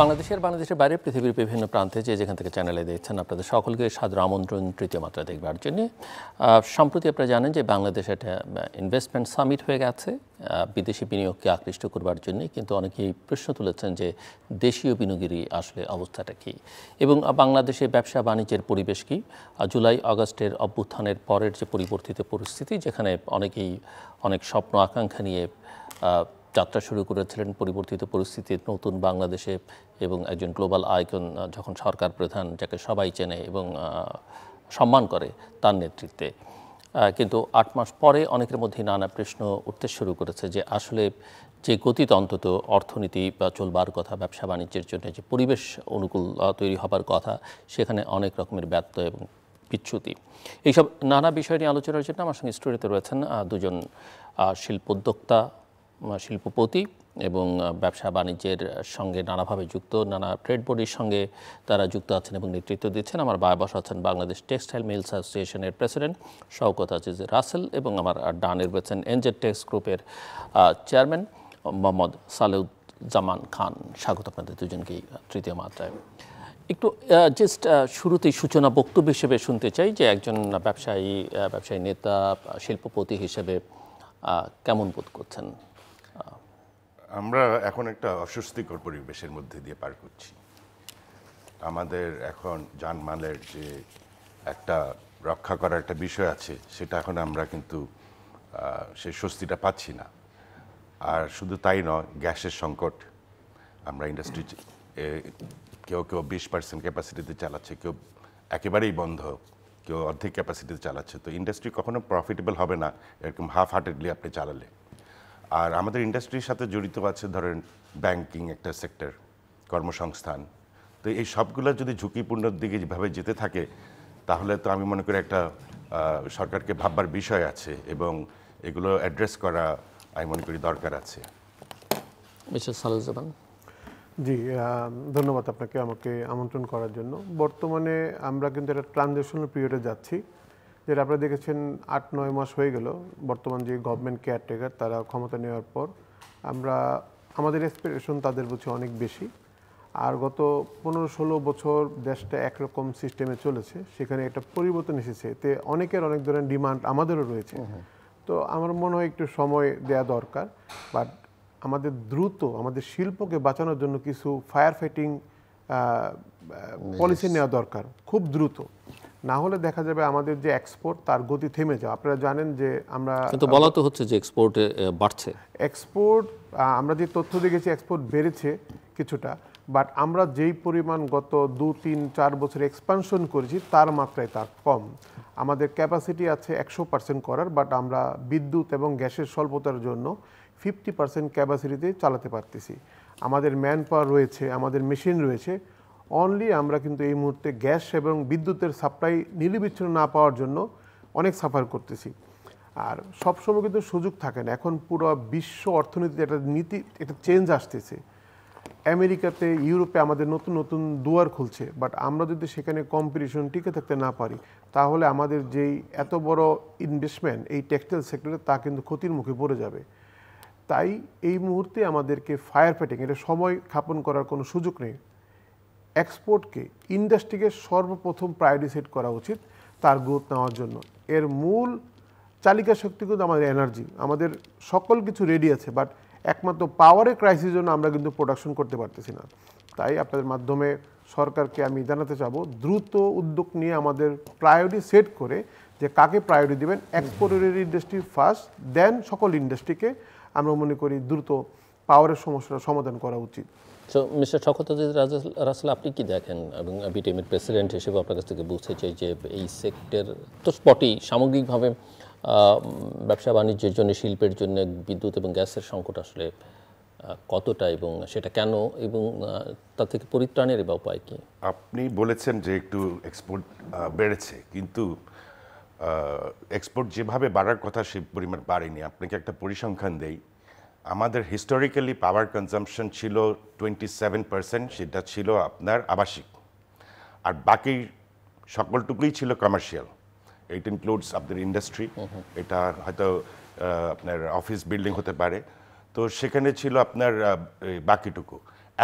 বাংলাদেশের বাইরে পৃথিবীর বিভিন্ন প্রান্তে যেখান থেকে চ্যানেলে দেখছেন আপনাদের সকলকে সাদর আমন্ত্রণ তৃতীয় মাত্রা দেখবার জন্য। সম্প্রতি আপনারা জানেন যে বাংলাদেশে একটা ইনভেস্টমেন্ট সামিট হয়ে গেছে বিদেশি বিনিয়োগকে আকৃষ্ট করবার জন্য, কিন্তু অনেকেই প্রশ্ন তুলেছেন যে দেশীয় বিনিয়োগেরই আসলে অবস্থাটা কী এবং বাংলাদেশে ব্যবসা বাণিজ্যের পরিবেশ কী। জুলাই আগস্টের অভ্যুত্থানের পরের যে পরিবর্তিত পরিস্থিতি, যেখানে অনেকেই অনেক স্বপ্ন আকাঙ্ক্ষা নিয়ে যাত্রা শুরু করেছিলেন পরিবর্তিত পরিস্থিতির নতুন বাংলাদেশে, এবং একজন গ্লোবাল আইকন যখন সরকার প্রধান যাকে সবাই চেনে এবং সম্মান করে তার নেতৃত্বে। কিন্তু 8 মাস পরে অনেকের মধ্যে নানা প্রশ্ন উঠতে শুরু করেছে যে আসলে যে গতিতে অন্তত অর্থনীতি বা চলবার কথা, ব্যবসা বাণিজ্যের জন্য যে পরিবেশ অনুকূল তৈরি হবার কথা, সেখানে অনেক রকমের ব্যত্যয় এবং বিচ্যুতি। এইসব নানা বিষয় নিয়ে আলোচনার জন্য আমার সঙ্গে স্টুডিওতে রয়েছেন দুজন শিল্পোদ্যোক্তা, শিল্পপতি এবং ব্যবসা বাণিজ্যের সঙ্গে নানাভাবে যুক্ত, নানা ট্রেড বডির সঙ্গে তারা যুক্ত আছেন এবং নেতৃত্ব দিচ্ছেন। আমার বায় বসা আছেন বাংলাদেশ টেক্সটাইল মিলস অ্যাসোসিয়েশনের প্রেসিডেন্ট শওকত আজিজ রাসেল, এবং আমার ডানে রয়েছেন এনজেড টেক্স গ্রুপের চেয়ারম্যান মোহাম্মদ সালেউজ্জামান খান। স্বাগত আপনাদের দুজনকেই তৃতীয় মাত্রায়। একটু জাস্ট শুরুতেই সূচনা বক্তব্য হিসেবে শুনতে চাই যে একজন ব্যবসায়ী নেতা, শিল্পপতি হিসেবে কেমন বোধ করছেন? আমরা এখন একটা অস্বস্তিকর পরিবেশের মধ্যে দিয়ে পার করছি। আমাদের এখন জানমালের যে একটা রক্ষা করার একটা বিষয় আছে, সেটা এখন আমরা কিন্তু সেই স্বস্তিটা পাচ্ছি না। আর শুধু তাই নয়, গ্যাসের সংকট। আমরা ইন্ডাস্ট্রি কেউ 20% ক্যাপাসিটিতে চালাচ্ছে, কেউ একেবারেই বন্ধ, কেউ অর্ধেক ক্যাপাসিটিতে চালাচ্ছে। তো ইন্ডাস্ট্রি কখনো প্রফিটেবল হবে না এরকম হাফ হার্টেডলি আপনি চালালে। আর আমাদের ইন্ডাস্ট্রির সাথে জড়িত আছে ধরেন ব্যাংকিং একটা সেক্টর, কর্মসংস্থান। তো এই সবগুলো যদি ঝুঁকিপূর্ণর দিকে যেভাবে যেতে থাকে, তাহলে তো আমি মনে করি একটা সরকারকে ভাববার বিষয় আছে এবং এগুলো অ্যাড্রেস করা আমি মনে করি দরকার আছে। মিস্টার সালেউজ্জামান। জি, ধন্যবাদ আপনাকে আমাকে আমন্ত্রণ করার জন্য। বর্তমানে আমরা কিন্তু একটা ট্রানজিশনাল পিরিয়ডে যাচ্ছি, যেটা আপনারা দেখেছেন 8-9 মাস হয়ে গেল বর্তমান যে গভর্নমেন্ট কেয়ারটেকার তারা ক্ষমতা নেওয়ার পর। আমাদের এক্সপেকটেশন তাদের বুঝে অনেক বেশি। আর গত 15-16 বছর দেশটা একরকম সিস্টেমে চলেছে, সেখানে একটা পরিবর্তন এসেছে, এতে অনেকের অনেক ধরনের ডিমান্ড আমাদেরও রয়েছে। তো আমার মনে হয় একটু সময় দেওয়া দরকার, বাট আমাদের দ্রুত আমাদের শিল্পকে বাঁচানোর জন্য কিছু ফায়ার ফাইটিং পলিসি নেওয়া দরকার খুব দ্রুত। না হলে দেখা যাবে আমাদের যে এক্সপোর্ট তার গতি থেমে যাবে। আপনারা জানেন যে আমরা কিন্তু বলা তো হচ্ছে যে এক্সপোর্টে বাড়ছে। এক্সপোর্ট আমরা যে তথ্য দেখেছি এক্সপোর্ট বেড়েছে কিছুটা, বাট আমরা যেই পরিমাণ গত 2-3-4 বছর এক্সপানশন করেছি তার মাত্রায় তার কম। আমাদের ক্যাপাসিটি আছে 100% করার, বাট আমরা বিদ্যুৎ এবং গ্যাসের স্বল্পতার জন্য 50% ক্যাপাসিটিতে চালাতে পারতেছি। আমাদের ম্যান পাওয়ার রয়েছে, আমাদের মেশিন রয়েছে, অনলি আমরা কিন্তু এই মুহূর্তে গ্যাস এবং বিদ্যুতের সাপ্লাই নিরবিচ্ছিন্ন না পাওয়ার জন্য অনেক সাফার করতেছি। আর সবসময় কিন্তু সুযোগ থাকে না। এখন পুরো বিশ্ব অর্থনীতিতে একটা চেঞ্জ আসতেছে। আমেরিকাতে, ইউরোপে আমাদের নতুন নতুন দুয়ার খুলছে, বাট আমরা যদি সেখানে কম্পিটিশন টিকে থাকতে না পারি, তাহলে আমাদের যেই এত বড় ইনভেস্টমেন্ট এই টেক্সটাইল সেক্টরে তা কিন্তু ক্ষতির মুখে পড়ে যাবে। তাই এই মুহূর্তে আমাদেরকে ফায়ার ফাইটিং, এটা সময় ক্ষেপণ করার কোনো সুযোগ নেই। এক্সপোর্টকে, ইন্ডাস্ট্রিকে সর্বপ্রথম প্রায়োরিটি সেট করা উচিত তার গ্রোথ নেওয়ার জন্য। এর মূল চালিকা শক্তি কিন্তু আমাদের এনার্জি। আমাদের সকল কিছু রেডি আছে, বাট একমাত্র পাওয়ারের ক্রাইসিসের জন্য আমরা কিন্তু প্রোডাকশন করতে পারতেছি না। তাই আপনাদের মাধ্যমে সরকারকে আমি জানাতে চাবো, দ্রুত উদ্যোগ নিয়ে আমাদের প্রায়োরিটি সেট করে যে কাকে প্রায়োরিটি দেবেন, এক্সপোর্টের ইন্ডাস্ট্রি ফার্স্ট, দেন সকল ইন্ডাস্ট্রিকে আমরা মনে করি দ্রুত পাওয়ারের সমস্যার সমাধান করা উচিত। সো মিস্টার শওকত আজিজ রাসেল, আপনি কি দেখেন এবং বিটিএমের প্রেসিডেন্ট হিসেবে আপনার কাছ থেকে বুঝতে চাই যে এই সেক্টর তো স্পটই সামগ্রিকভাবে ব্যবসা বাণিজ্যের জন্য, শিল্পের জন্য বিদ্যুৎ এবং গ্যাসের সংকট আসলে কতটা এবং সেটা কেন এবং তা থেকে পরিত্রাণের বা উপায় কি? আপনি বলেছেন যে একটু এক্সপোর্ট বেড়েছে, কিন্তু এক্সপোর্ট যেভাবে বাড়ার কথা সেই পরিমাণ বাড়েনি। আপনাকে একটা পরিসংখ্যান দেই। আমাদের হিস্টোরিক্যালি পাওয়ার কনজাম্পশন ছিল 27%, সেটা ছিল আপনার আবাসিক, আর বাকি সকলটুকুই ছিল কমার্শিয়াল। ইট ইনক্লুডস আপনার ইন্ডাস্ট্রি, এটা হয়তো আপনার অফিস বিল্ডিং হতে পারে, তো সেখানে ছিল আপনার বাকিটুকু।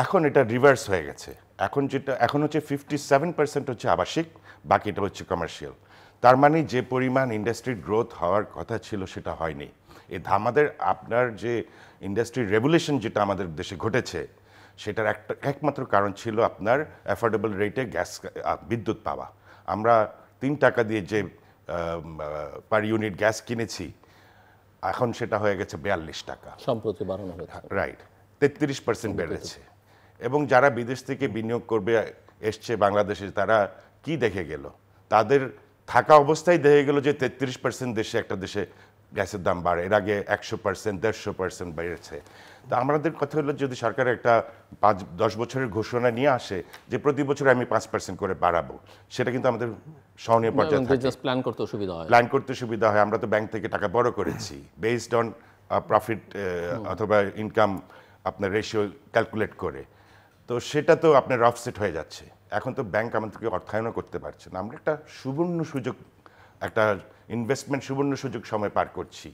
এখন এটা রিভার্স হয়ে গেছে। এখন হচ্ছে 57% হচ্ছে আবাসিক, বাকিটা হচ্ছে কমার্শিয়াল। তার মানে যে পরিমাণ ইন্ডাস্ট্রির গ্রোথ হওয়ার কথা ছিল সেটা হয়নি। আমাদের আপনার যে ইন্ডাস্ট্রি রেভলিউশন যেটা আমাদের দেশে ঘটেছে, সেটার একমাত্র কারণ ছিল আপনার অ্যাফোর্ডেবল রেটে বিদ্যুৎ পাওয়া। আমরা 3 টাকা দিয়ে যে পার ইউনিট গ্যাস কিনেছি, এখন সেটা হয়ে গেছে 42 টাকা, সম্প্রতি বাড়ানো হয়েছে। রাইট, 33% বেড়েছে। এবং যারা বিদেশ থেকে বিনিয়োগ করবে এসছে বাংলাদেশে, তারা কি দেখে গেল? তাদের থাকা অবস্থায় দেখে গেল যে 33% দেশে একটা দেশে গ্যাসের দাম বাড়ে। এর আগে 100%, 150% বেড়েছে। তো আমাদের কথা হলো, যদি সরকার একটা 5-10 বছরের ঘোষণা নিয়ে আসে যে প্রতি বছর আমি 5% করে বাড়াবো, সেটা কিন্তু আমাদের সহনীয় পর্যায়ে থাকে, প্ল্যান করতে সুবিধা হয়। প্ল্যান করতে সুবিধা হয়। আমরা তো ব্যাংক থেকে টাকা বড় করেছি, বেসড অন প্রফিট অথবা ইনকাম আপনার রেশিও ক্যালকুলেট করে। তো সেটা তো আপনার অফসেট হয়ে যাচ্ছে। এখন তো ব্যাংক আমাদেরকে অর্থায়নও করতে পারছে না। আমরা একটা সুবর্ণ সুযোগ, একটা ইনভেস্টমেন্ট সুবর্ণ সুযোগ সময় পার করছি।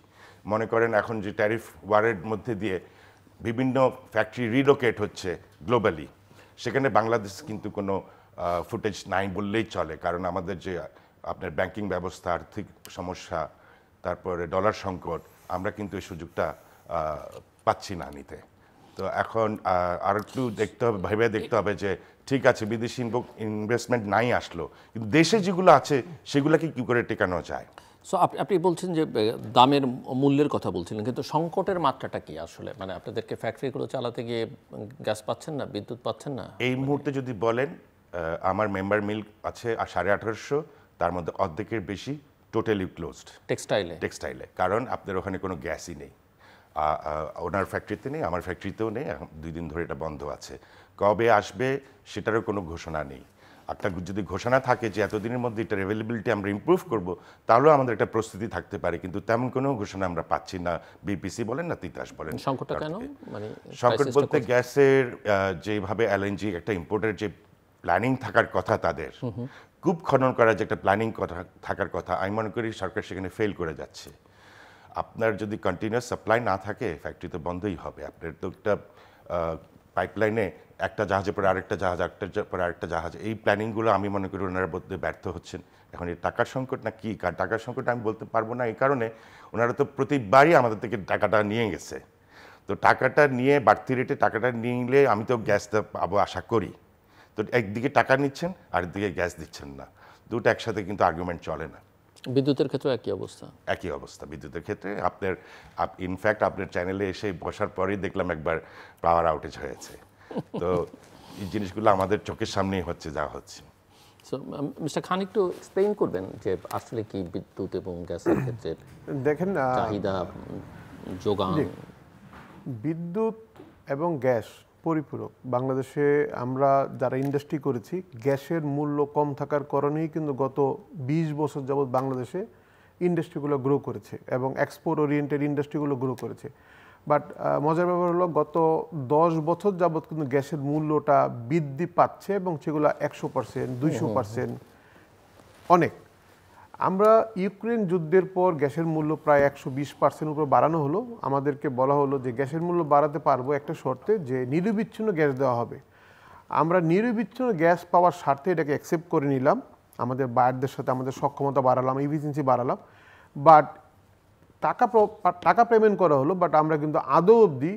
মনে করেন এখন যে ট্যারিফ ওয়ারের মধ্যে দিয়ে বিভিন্ন ফ্যাক্টরি রিলোকেট হচ্ছে গ্লোবালি, সেখানে বাংলাদেশ কিন্তু কোনো ফুটেজ নাই বললেই চলে। কারণ আমাদের যে আপনার ব্যাংকিং ব্যবস্থা, আর্থিক সমস্যা, তারপরে ডলার সংকট, আমরা কিন্তু এই সুযোগটা পাচ্ছি না নিতে। তো এখন আর একটু ভেবে দেখতে হবে যে ঠিক আছে, বিদেশি ইনভেস্টমেন্ট নাই আসলো, কিন্তু দেশে যেগুলো আছে সেগুলোকে কি করে টেকানো যায়। সো আপনি বলছেন যে দামের মূল্যের কথা বলছিলেন, কিন্তু সংকটের মাত্রাটা কি আসলে? মানে আপনাদেরকে ফ্যাক্টরিগুলো চালাতে গিয়ে গ্যাস পাচ্ছেন না, বিদ্যুৎ পাচ্ছেন না? এই মুহূর্তে যদি বলেন, আমার মেম্বার মিল আছে 1850, তার মধ্যে অর্ধেকের বেশি টোটালি ক্লোজড টেক্সটাইলে। কারণ আপনার ওখানে কোনো গ্যাসই নেই। ওনার ফ্যাক্টরিতে নেই, আমার ফ্যাক্টরিতেও নেই। এখন 2 দিন ধরে এটা বন্ধ আছে। কবে আসবে সেটারও কোনো ঘোষণা নেই। একটা যদি ঘোষণা থাকে যে এতদিনের মধ্যে এটার অ্যাভেলেবিলিটি আমরা ইমপ্রুভ করব, তাহলেও আমাদের একটা প্রস্তুতি থাকতে পারে। কিন্তু তেমন কোনো ঘোষণা আমরা পাচ্ছি না। বিপিসি বলেন না তিতাস বলেন। সংকটটা কেন? মানে সংকট বলতে গ্যাসের যেভাবে এলএনজি একটা ইম্পোর্টের যে প্ল্যানিং থাকার কথা, তাদের কূপ খনন করার যে একটা প্ল্যানিং থাকার কথা, আমি মনে করি সরকার সেখানে ফেল করে যাচ্ছে। আপনার যদি কন্টিনিউয়াস সাপ্লাই না থাকে, ফ্যাক্টরি তো বন্ধই হবে। আপনার তো একটা পাইপলাইনে একটা জাহাজের পরে আরেকটা জাহাজ, একটার পরে আরেকটা জাহাজ, এই প্ল্যানিংগুলো আমি মনে করি ওনারা বলতে ব্যর্থ হচ্ছেন। এখন এই টাকার সংকট না কি, টাকার সংকট আমি বলতে পারবো না। এই কারণে ওনারা তো প্রতিবারই আমাদের থেকে টাকাটা নিয়ে গেছে। তো টাকাটা নিয়ে বাড়তি রেটে টাকাটা নিলে আমি তো গ্যাস পাবো আশা করি। তো একদিকে টাকা নিচ্ছেন, আরেকদিকে গ্যাস দিচ্ছেন না, দুটো একসাথে কিন্তু আর্গুমেন্ট চলে না। বিদ্যুতের ক্ষেত্রে একই অবস্থা। বিদ্যুতের ক্ষেত্রে আপনার ইনফ্যাক্ট আপনার চ্যানেলে এসে বসার পরেই দেখলাম একবার পাওয়ার আউটেজ হয়েছে। তো এই জিনিসগুলো আমাদের চোখের সামনেই হচ্ছে, যা হচ্ছে। সো মিস্টার খান, একটু এক্সপ্লেইন করবেন যে আসলে কি বিদ্যুৎ এবং গ্যাসের ক্ষেত্রে দেখেন চাহিদা, যোগান? বিদ্যুৎ এবং গ্যাস পরিপূরক। বাংলাদেশে আমরা যারা ইন্ডাস্ট্রি করেছি, গ্যাসের মূল্য কম থাকার কারণেই কিন্তু গত 20 বছর যাবৎ বাংলাদেশে ইন্ডাস্ট্রিগুলো গ্রো করেছে এবং এক্সপোর্ট ওরিয়েন্টেড ইন্ডাস্ট্রিগুলো গ্রো করেছে। বাট মজার ব্যাপার হলো, গত 10 বছর যাবৎ কিন্তু গ্যাসের মূল্যটা বৃদ্ধি পাচ্ছে এবং সেগুলো 100%, 200% অনেক। আমরা ইউক্রেন যুদ্ধের পর গ্যাসের মূল্য প্রায় 120% উপর বাড়ানো হলো। আমাদেরকে বলা হলো যে গ্যাসের মূল্য বাড়াতে পারবো একটা শর্তে, যে নিরবিচ্ছিন্ন গ্যাস দেওয়া হবে। আমরা নিরবিচ্ছিন্ন গ্যাস পাওয়ার স্বার্থে এটাকে অ্যাকসেপ্ট করে নিলাম, আমাদের বায়ারদের সাথে আমাদের সক্ষমতা বাড়ালাম, এফিসিয়েন্সি বাড়ালাম। বাট টাকা পেমেন্ট করা হলো, বাট আমরা কিন্তু আদৌ অবধি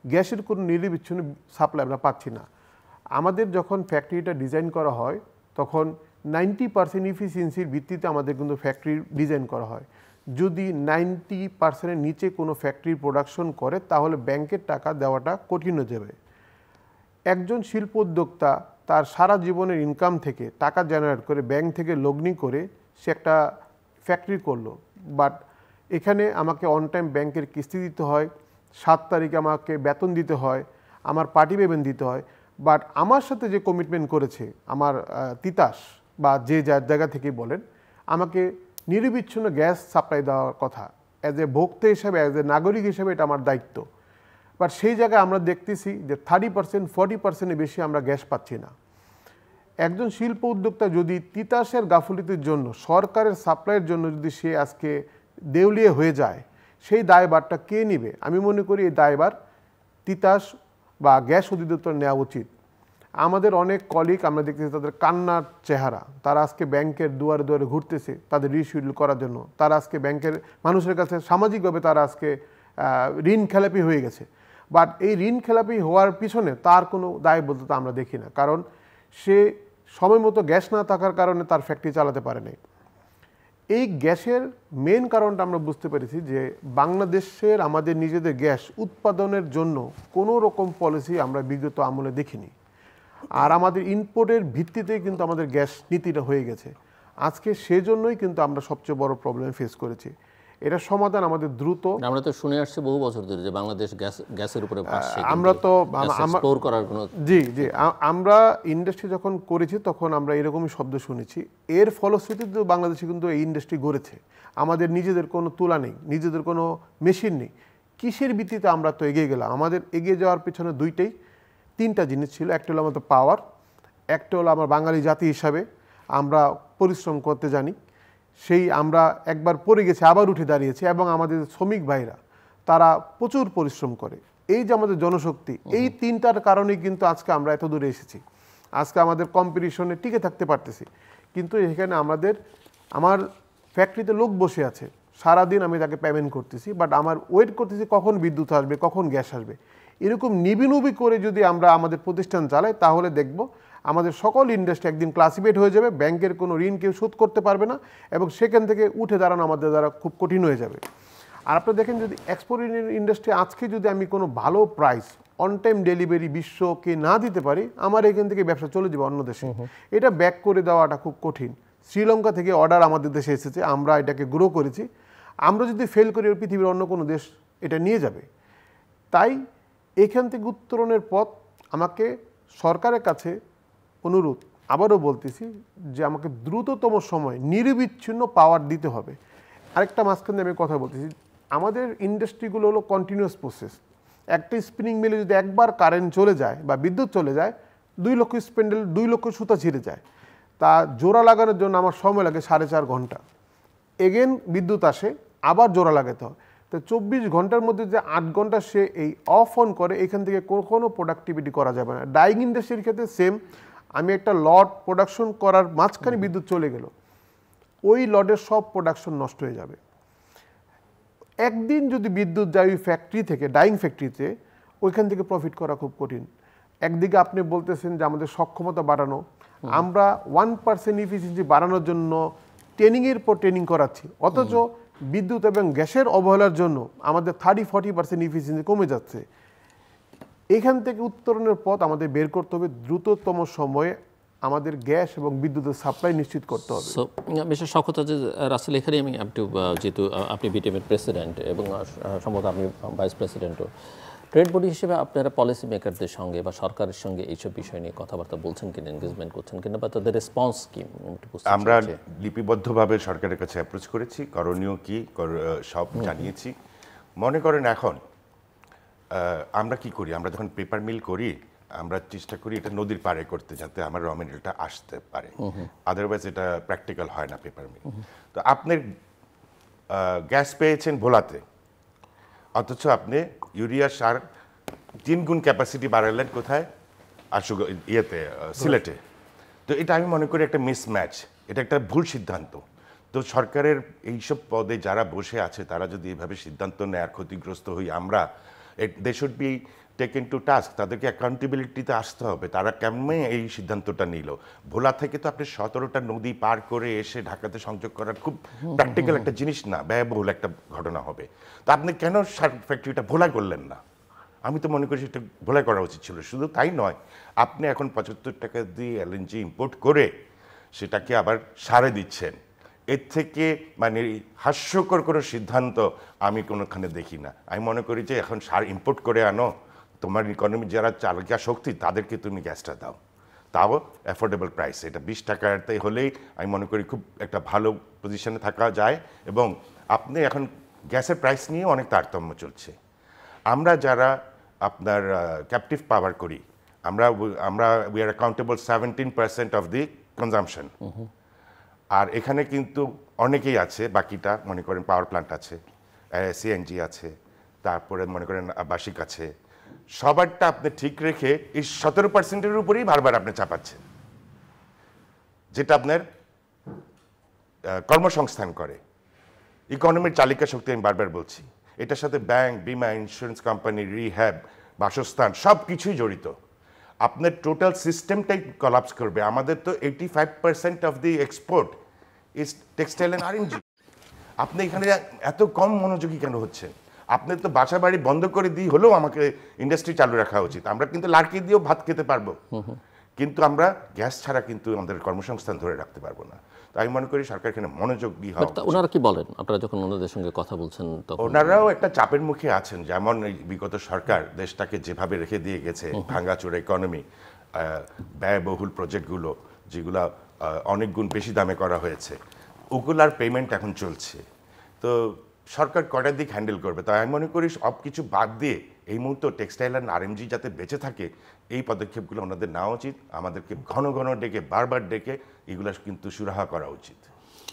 গ্যাসের কোনো নিরবিচ্ছিন্ন সাপ্লাই আমরা পাচ্ছি না। আমাদের যখন ফ্যাক্টরিটা ডিজাইন করা হয়, তখন 90% ইফিসিয়েন্সির ভিত্তিতে আমাদের কিন্তু ফ্যাক্টরি ডিজাইন করা হয়। যদি 90%-এর নিচে কোনো ফ্যাক্টরি প্রোডাকশন করে, তাহলে ব্যাংকের টাকা দেওয়াটা কঠিন হয়ে যাবে। একজন শিল্প উদ্যোক্তা তার সারা জীবনের ইনকাম থেকে টাকা জেনারেট করে ব্যাংক থেকে লগ্নি করে সে একটা ফ্যাক্টরি করলো, বাট এখানে আমাকে অন টাইম ব্যাংকের কিস্তি দিতে হয়, 7 তারিখে আমাকে বেতন দিতে হয়, আমার পার্টি পেমেন্ট দিতে হয়। বাট আমার সাথে যে কমিটমেন্ট করেছে আমার তিতাস বা যে যার জায়গা থেকে বলেন, আমাকে নিরবিচ্ছিন্ন গ্যাস সাপ্লাই দেওয়ার কথা, অ্যাজ এ ভোক্তা হিসাবে, অ্যাজ এ নাগরিক হিসাবে এটা আমার দায়িত্ব। বাট সেই জায়গায় আমরা দেখতেছি যে 30%, 40%-এর বেশি আমরা গ্যাস পাচ্ছি না। একজন শিল্প উদ্যোক্তা যদি তিতাসের গাফিলতির জন্য, সরকারের সাপ্লাইয়ের জন্য যদি সে আজকে দেউলিয়া হয়ে যায়, সেই দায়ভারটা কে নেবে? আমি মনে করি এই দায়ভার তিতাস বা গ্যাস অধিদপ্তর নেওয়া উচিত। আমাদের অনেক কলিগ আমরা দেখতেছি তাদের কান্নার চেহারা, তারা আজকে ব্যাংকের দুয়ারে দুয়ারে ঘুরতেছে তাদের রিশিডিউল করার জন্য। তারা আজকে ব্যাংকের মানুষের কাছে সামাজিকভাবে তারা আজকে ঋণ খেলাপি হয়ে গেছে। বাট এই ঋণ খেলাপি হওয়ার পিছনে তার কোনো দায়বদ্ধতা আমরা দেখি না, কারণ সে সময় মতো গ্যাস না থাকার কারণে তার ফ্যাক্টরি চালাতে পারে নাই। এই গ্যাসের মেন কারণটা আমরা বুঝতে পেরেছি যে বাংলাদেশের আমাদের নিজেদের গ্যাস উৎপাদনের জন্য কোনো রকম পলিসি আমরা বিগত আমলে দেখিনি। আর আমাদের ইনপুটের ভিত্তিতেই কিন্তু আমাদের গ্যাস নীতিটা হয়ে গেছে। আজকে সেজন্যই কিন্তু আমরা সবচেয়ে বড় প্রবলেম ফেস করেছি। এটা সমাধান আমাদের দ্রুত। আমরা তো শুনে আসছি বহু বছর ধরে যে বাংলাদেশ গ্যাসের উপরে ভাসছে, আমরা তো এক্সপ্লোর করার কোনো জি আমরা ইন্ডাস্ট্রি যখন করেছি তখন আমরা এরকমই শব্দ শুনেছি। এর ফলশ্রুতিতে বাংলাদেশে কিন্তু এই ইন্ডাস্ট্রি গড়েছে। আমাদের নিজেদের কোনো তুলা নেই, নিজেদের কোনো মেশিন নেই। কিসের ভিত্তিতে আমরা তো এগিয়ে গেলাম? আমাদের এগিয়ে যাওয়ার পেছনে তিনটা জিনিস ছিল। একটা হলো আমাদের পাওয়ার, একটা হলো আমার বাঙালি জাতি হিসাবে আমরা পরিশ্রম করতে জানি, সেই আমরা একবার পড়ে গেছি আবার উঠে দাঁড়িয়েছি, এবং আমাদের শ্রমিক ভাইরা তারা প্রচুর পরিশ্রম করে। এই যে আমাদের জনশক্তি, এই তিনটার কারণেই কিন্তু আজকে আমরা এত দূরে এসেছি। আজকে আমাদের কম্পিটিশনে টিকে থাকতে পারতেছি। কিন্তু এখানে আমার ফ্যাক্টরিতে লোক বসে আছে, সারাদিন আমি তাকে পেমেন্ট করতেছি, বাট আমার ওয়েট করতেছি কখন বিদ্যুৎ আসবে, কখন গ্যাস আসবে। এরকম নিবিনুবি করে যদি আমরা আমাদের প্রতিষ্ঠান চালাই তাহলে দেখব আমাদের সকল ইন্ডাস্ট্রি একদিন ক্লাসিফাইড হয়ে যাবে, ব্যাংকের কোনো ঋণ কেউ শোধ করতে পারবে না, এবং সেখান থেকে উঠে দাঁড়ানো আমাদের দ্বারা খুব কঠিন হয়ে যাবে। আর আপনারা দেখেন যদি এক্সপোর্ট ইন্ডাস্ট্রি আজকে যদি আমি কোনো ভালো প্রাইস অন টাইম ডেলিভারি বিশ্বকে না দিতে পারি, আমার এখান থেকে ব্যবসা চলে যাবে অন্য দেশে। এটা ব্যাক করে দেওয়াটা খুব কঠিন। শ্রীলঙ্কা থেকে অর্ডার আমাদের দেশে এসেছে, আমরা এটাকে গ্রো করেছি। আমরা যদি ফেল করি পৃথিবীর অন্য কোনো দেশ এটা নিয়ে যাবে। তাই এখান থেকে উত্তরণের পথ আমাকে সরকারের কাছে অনুরোধ, আবারও বলতেছি যে আমাকে দ্রুততম সময় নিরবিচ্ছিন্ন পাওয়ার দিতে হবে। আরেকটা মাঝখানে আমি কথা বলতেছি, আমাদের ইন্ডাস্ট্রিগুলো হলো কন্টিনিউয়াস প্রসেস। একটা স্পিনিং মিলে যদি একবার কারেন্ট চলে যায় বা বিদ্যুৎ চলে যায়, 2 লক্ষ স্পেন্ডেল 2 লক্ষ সুতা ছিঁড়ে যায়। তা জোড়া লাগানোর জন্য আমার সময় লাগে 4.5 ঘন্টা। এগেন বিদ্যুৎ আসে, আবার জোড়া লাগাতে হয়। তো 24 ঘন্টার মধ্যে যে 8 ঘন্টা সে এই অফ অন করে, এখান থেকে কোনো প্রোডাক্টিভিটি করা যাবে না। ডাইং ইন্ডাস্ট্রির ক্ষেত্রে সেম। আমি একটা লট প্রোডাকশন করার মাঝখানে বিদ্যুৎ চলে গেল, ওই লটের সব প্রোডাকশন নষ্ট হয়ে যাবে। একদিন যদি বিদ্যুৎ যায় ওই ফ্যাক্টরি থেকে, ডাইং ফ্যাক্টরিতে, ওইখান থেকে প্রফিট করা খুব কঠিন। একদিকে আপনি বলতেছেন যে আমাদের সক্ষমতা বাড়ানো, আমরা 1% ইফিসিয়েন্সি বাড়ানোর জন্য ট্রেনিংয়ের পর ট্রেনিং করাচ্ছি, অথচ বিদ্যুৎ এবং গ্যাসের অবহেলার জন্য আমাদের 30-40% ইফিসিয়েন্সি কমে যাচ্ছে। এখান থেকে উত্তরণের পথ আমাদের বের করতে হবে, দ্রুততম সময়ে আমাদের গ্যাস এবং বিদ্যুতের সাপ্লাই নিশ্চিত করতে হবে। সো মিস্টার শওকত রাসেল, এখানে আমি একটু, যেহেতু আপনি বিটিএমের প্রেসিডেন্ট এবং সম্ভবত আপনি ভাইস প্রেসিডেন্টও, ট্রেড বডি হিসেবে আপনারা পলিসি মেকারদের সঙ্গে বা সরকারের সঙ্গে এইসব বিষয় নিয়ে কথাবার্তা বলছেন কিনা, এনগেজমেন্ট করছেন কিনা, বা তাদের রেসপন্স কি? আমরা লিপিবদ্ধভাবে সরকারের কাছে অ্যাপ্রোচ করেছি, করণীয় কি সব জানিয়েছি। মনে করেন এখন আমরা কি করি, আমরা যখন পেপার মিল করি আমরা চেষ্টা করি এটা নদীর পাড়ে করতে, যাতে আমার র মেটেরিয়ালটা আসতে পারে, আদারওয়াইজ এটা প্র্যাকটিক্যাল হয় না পেপার মিল। তো আপনি গ্যাস পেয়েছেন ভোলাতে, অথচ আপনি ইউরিয়া সার 3 গুণ ক্যাপাসিটি বাড়ালেন কোথায়? সিলেটে। তো এটা আমি মনে করি একটা মিসম্যাচ, এটা একটা ভুল সিদ্ধান্ত। তো সরকারের এইসব পদে যারা বসে আছে তারা যদি এইভাবে সিদ্ধান্ত নেয় আর ক্ষতিগ্রস্ত হই আমরা, they should be taken to task, তাদেরকে অ্যাকাউন্টেবিলিটিতে আসতে হবে। তারা কেমনে এই সিদ্ধান্তটা নিল? ভোলা থেকে তো আপনি 17টা নদী পার করে এসে ঢাকাতে সংযোগ করার খুব প্র্যাকটিক্যাল একটা জিনিস না, ব্যয়বহুল একটা ঘটনা হবে। তো আপনি কেন সার ফ্যাক্টরিটা ভোলায় করলেন না? আমি তো মনে করি সেটা ভোলায় করা উচিত ছিল। শুধু তাই নয়, আপনি এখন 75 টাকা দিয়ে এলএনজি ইম্পোর্ট করে সেটাকে আবার সারে দিচ্ছেন। এর থেকে মানে হাস্যকর কোনো সিদ্ধান্ত আমি কোনোখানে দেখি না। আমি মনে করি যে এখন সার ইম্পোর্ট করে আনো, তোমার ইকোনমি যারা চালিকা শক্তি তাদেরকে তুমি গ্যাসটা দাও, তাও অ্যাফোর্ডেবল প্রাইস। এটা 20 টাকাতে হলেই আমি মনে করি খুব একটা ভালো পজিশনে থাকা যায়। এবং আপনি এখন গ্যাসের প্রাইস নিয়ে অনেক তারতম্য চলছে। আমরা যারা আপনার ক্যাপটিভ পাওয়ার করি, আমরা we are accountable 17% of the consumption. আর এখানে কিন্তু অনেকেই আছে, বাকিটা মনে করেন পাওয়ার প্ল্যান্ট আছে, সিএনজি আছে, তারপরে মনে করেন আবাসিক আছে, সবারটা আপনি ঠিক রেখে এই 17%-এর উপরেই বারবার আপনি চাপাচ্ছেন, যেটা আপনার কর্মসংস্থান করে, ইকোনমির চালিকা শক্তি। আমি বারবার বলছি, এটার সাথে ব্যাংক, বিমা, ইন্স্যুরেন্স কোম্পানি, রিহ্যাব, বাসস্থান সব কিছুই জড়িত। আপনার টোটাল সিস্টেমটাই কলাপস করবে। আমাদের তো 85% of the export is textile and RMG. আপনি এখানে এত কম মনোযোগী কেন হচ্ছেন? আপনার তো বাসা বাড়ি বন্ধ করে দিয়ে হলেও আমাকে ইন্ডাস্ট্রি চালু রাখা উচিত। আমরা কিন্তু লাড়কি দিয়েও ভাত খেতে পারবো, কিন্তু আমরা গ্যাস ছাড়া কিন্তু আমাদের কর্মসংস্থান ধরে রাখতে পারবো না। তো আমি মনে করি সরকার এখানে মনোযোগী হওয়া উচিত। ওনারা কি বলেন আপনারা যখন ওনাদের সঙ্গে কথা বলছেন তখন? ওনারাও একটা চাপের মুখে আছেন, যেমন এই বিগত সরকার দেশটাকে যেভাবে রেখে দিয়ে গেছে, ভাঙাচোরা ইকোনমি, ব্যয়বহুল প্রজেক্টগুলো যেগুলো অনেক গুণ বেশি দামে করা হয়েছে, ওগুলার পেমেন্ট এখন চলছে। তো সরকার কটার দিক হ্যান্ডেল করবে? তাই আমি মনে করি সব কিছু বাদ দিয়ে এই মুহূর্তে টেক্সটাইল অ্যান্ড আরএমজি যাতে বেঁচে থাকে, এই পদক্ষেপগুলো ওনাদের নেওয়া উচিত। আমাদেরকে ঘন ঘন ডেকে, বারবার ডেকে এগুলো কিন্তু সুরাহা করা উচিত।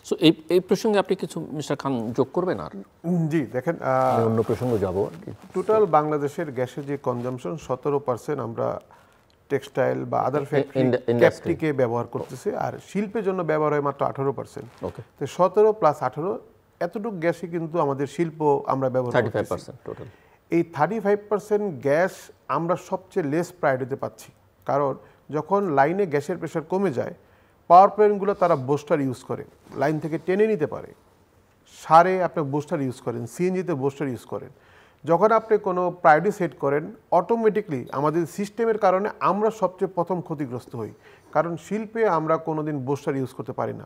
সো এই প্রসঙ্গে আপনি কিছু মিস্টার খান যোগ করবেন? আর জি দেখেন, আমি অন্য প্রসঙ্গে যাব। টোটাল বাংলাদেশের গ্যাসের যে কনজাম্পশন 17% আমরা টেক্সটাইল বা আদার ফ্যাক্টরিকে ব্যবহার করতেছি, আর শিল্পের জন্য ব্যবহার হয় মাত্র 18%। ওকে, তো 17 প্লাস 18 এতটুকু গ্যাসই কিন্তু আমাদের শিল্প আমরা ব্যবহার করতেছি। 35% টোটাল। এই 35% গ্যাস আমরা সবচেয়ে লেস প্রায়োরিটিতে পাচ্ছি, কারণ যখন লাইনে গ্যাসের প্রেশার কমে যায়, পাওয়ার প্ল্যান্টগুলো তারা বুস্টার ইউজ করে, লাইন থেকে টেনে নিতে পারে। সারে আপনি বুস্টার ইউজ করেন, সিএনজিতে বুস্টার ইউজ করেন। যখন আপনি কোনো প্রায়োরিটি সেট করেন, অটোমেটিকলি আমাদের সিস্টেমের কারণে আমরা সবচেয়ে প্রথম ক্ষতিগ্রস্ত হই, কারণ শিল্পে আমরা কোনোদিন বুস্টার ইউজ করতে পারি না।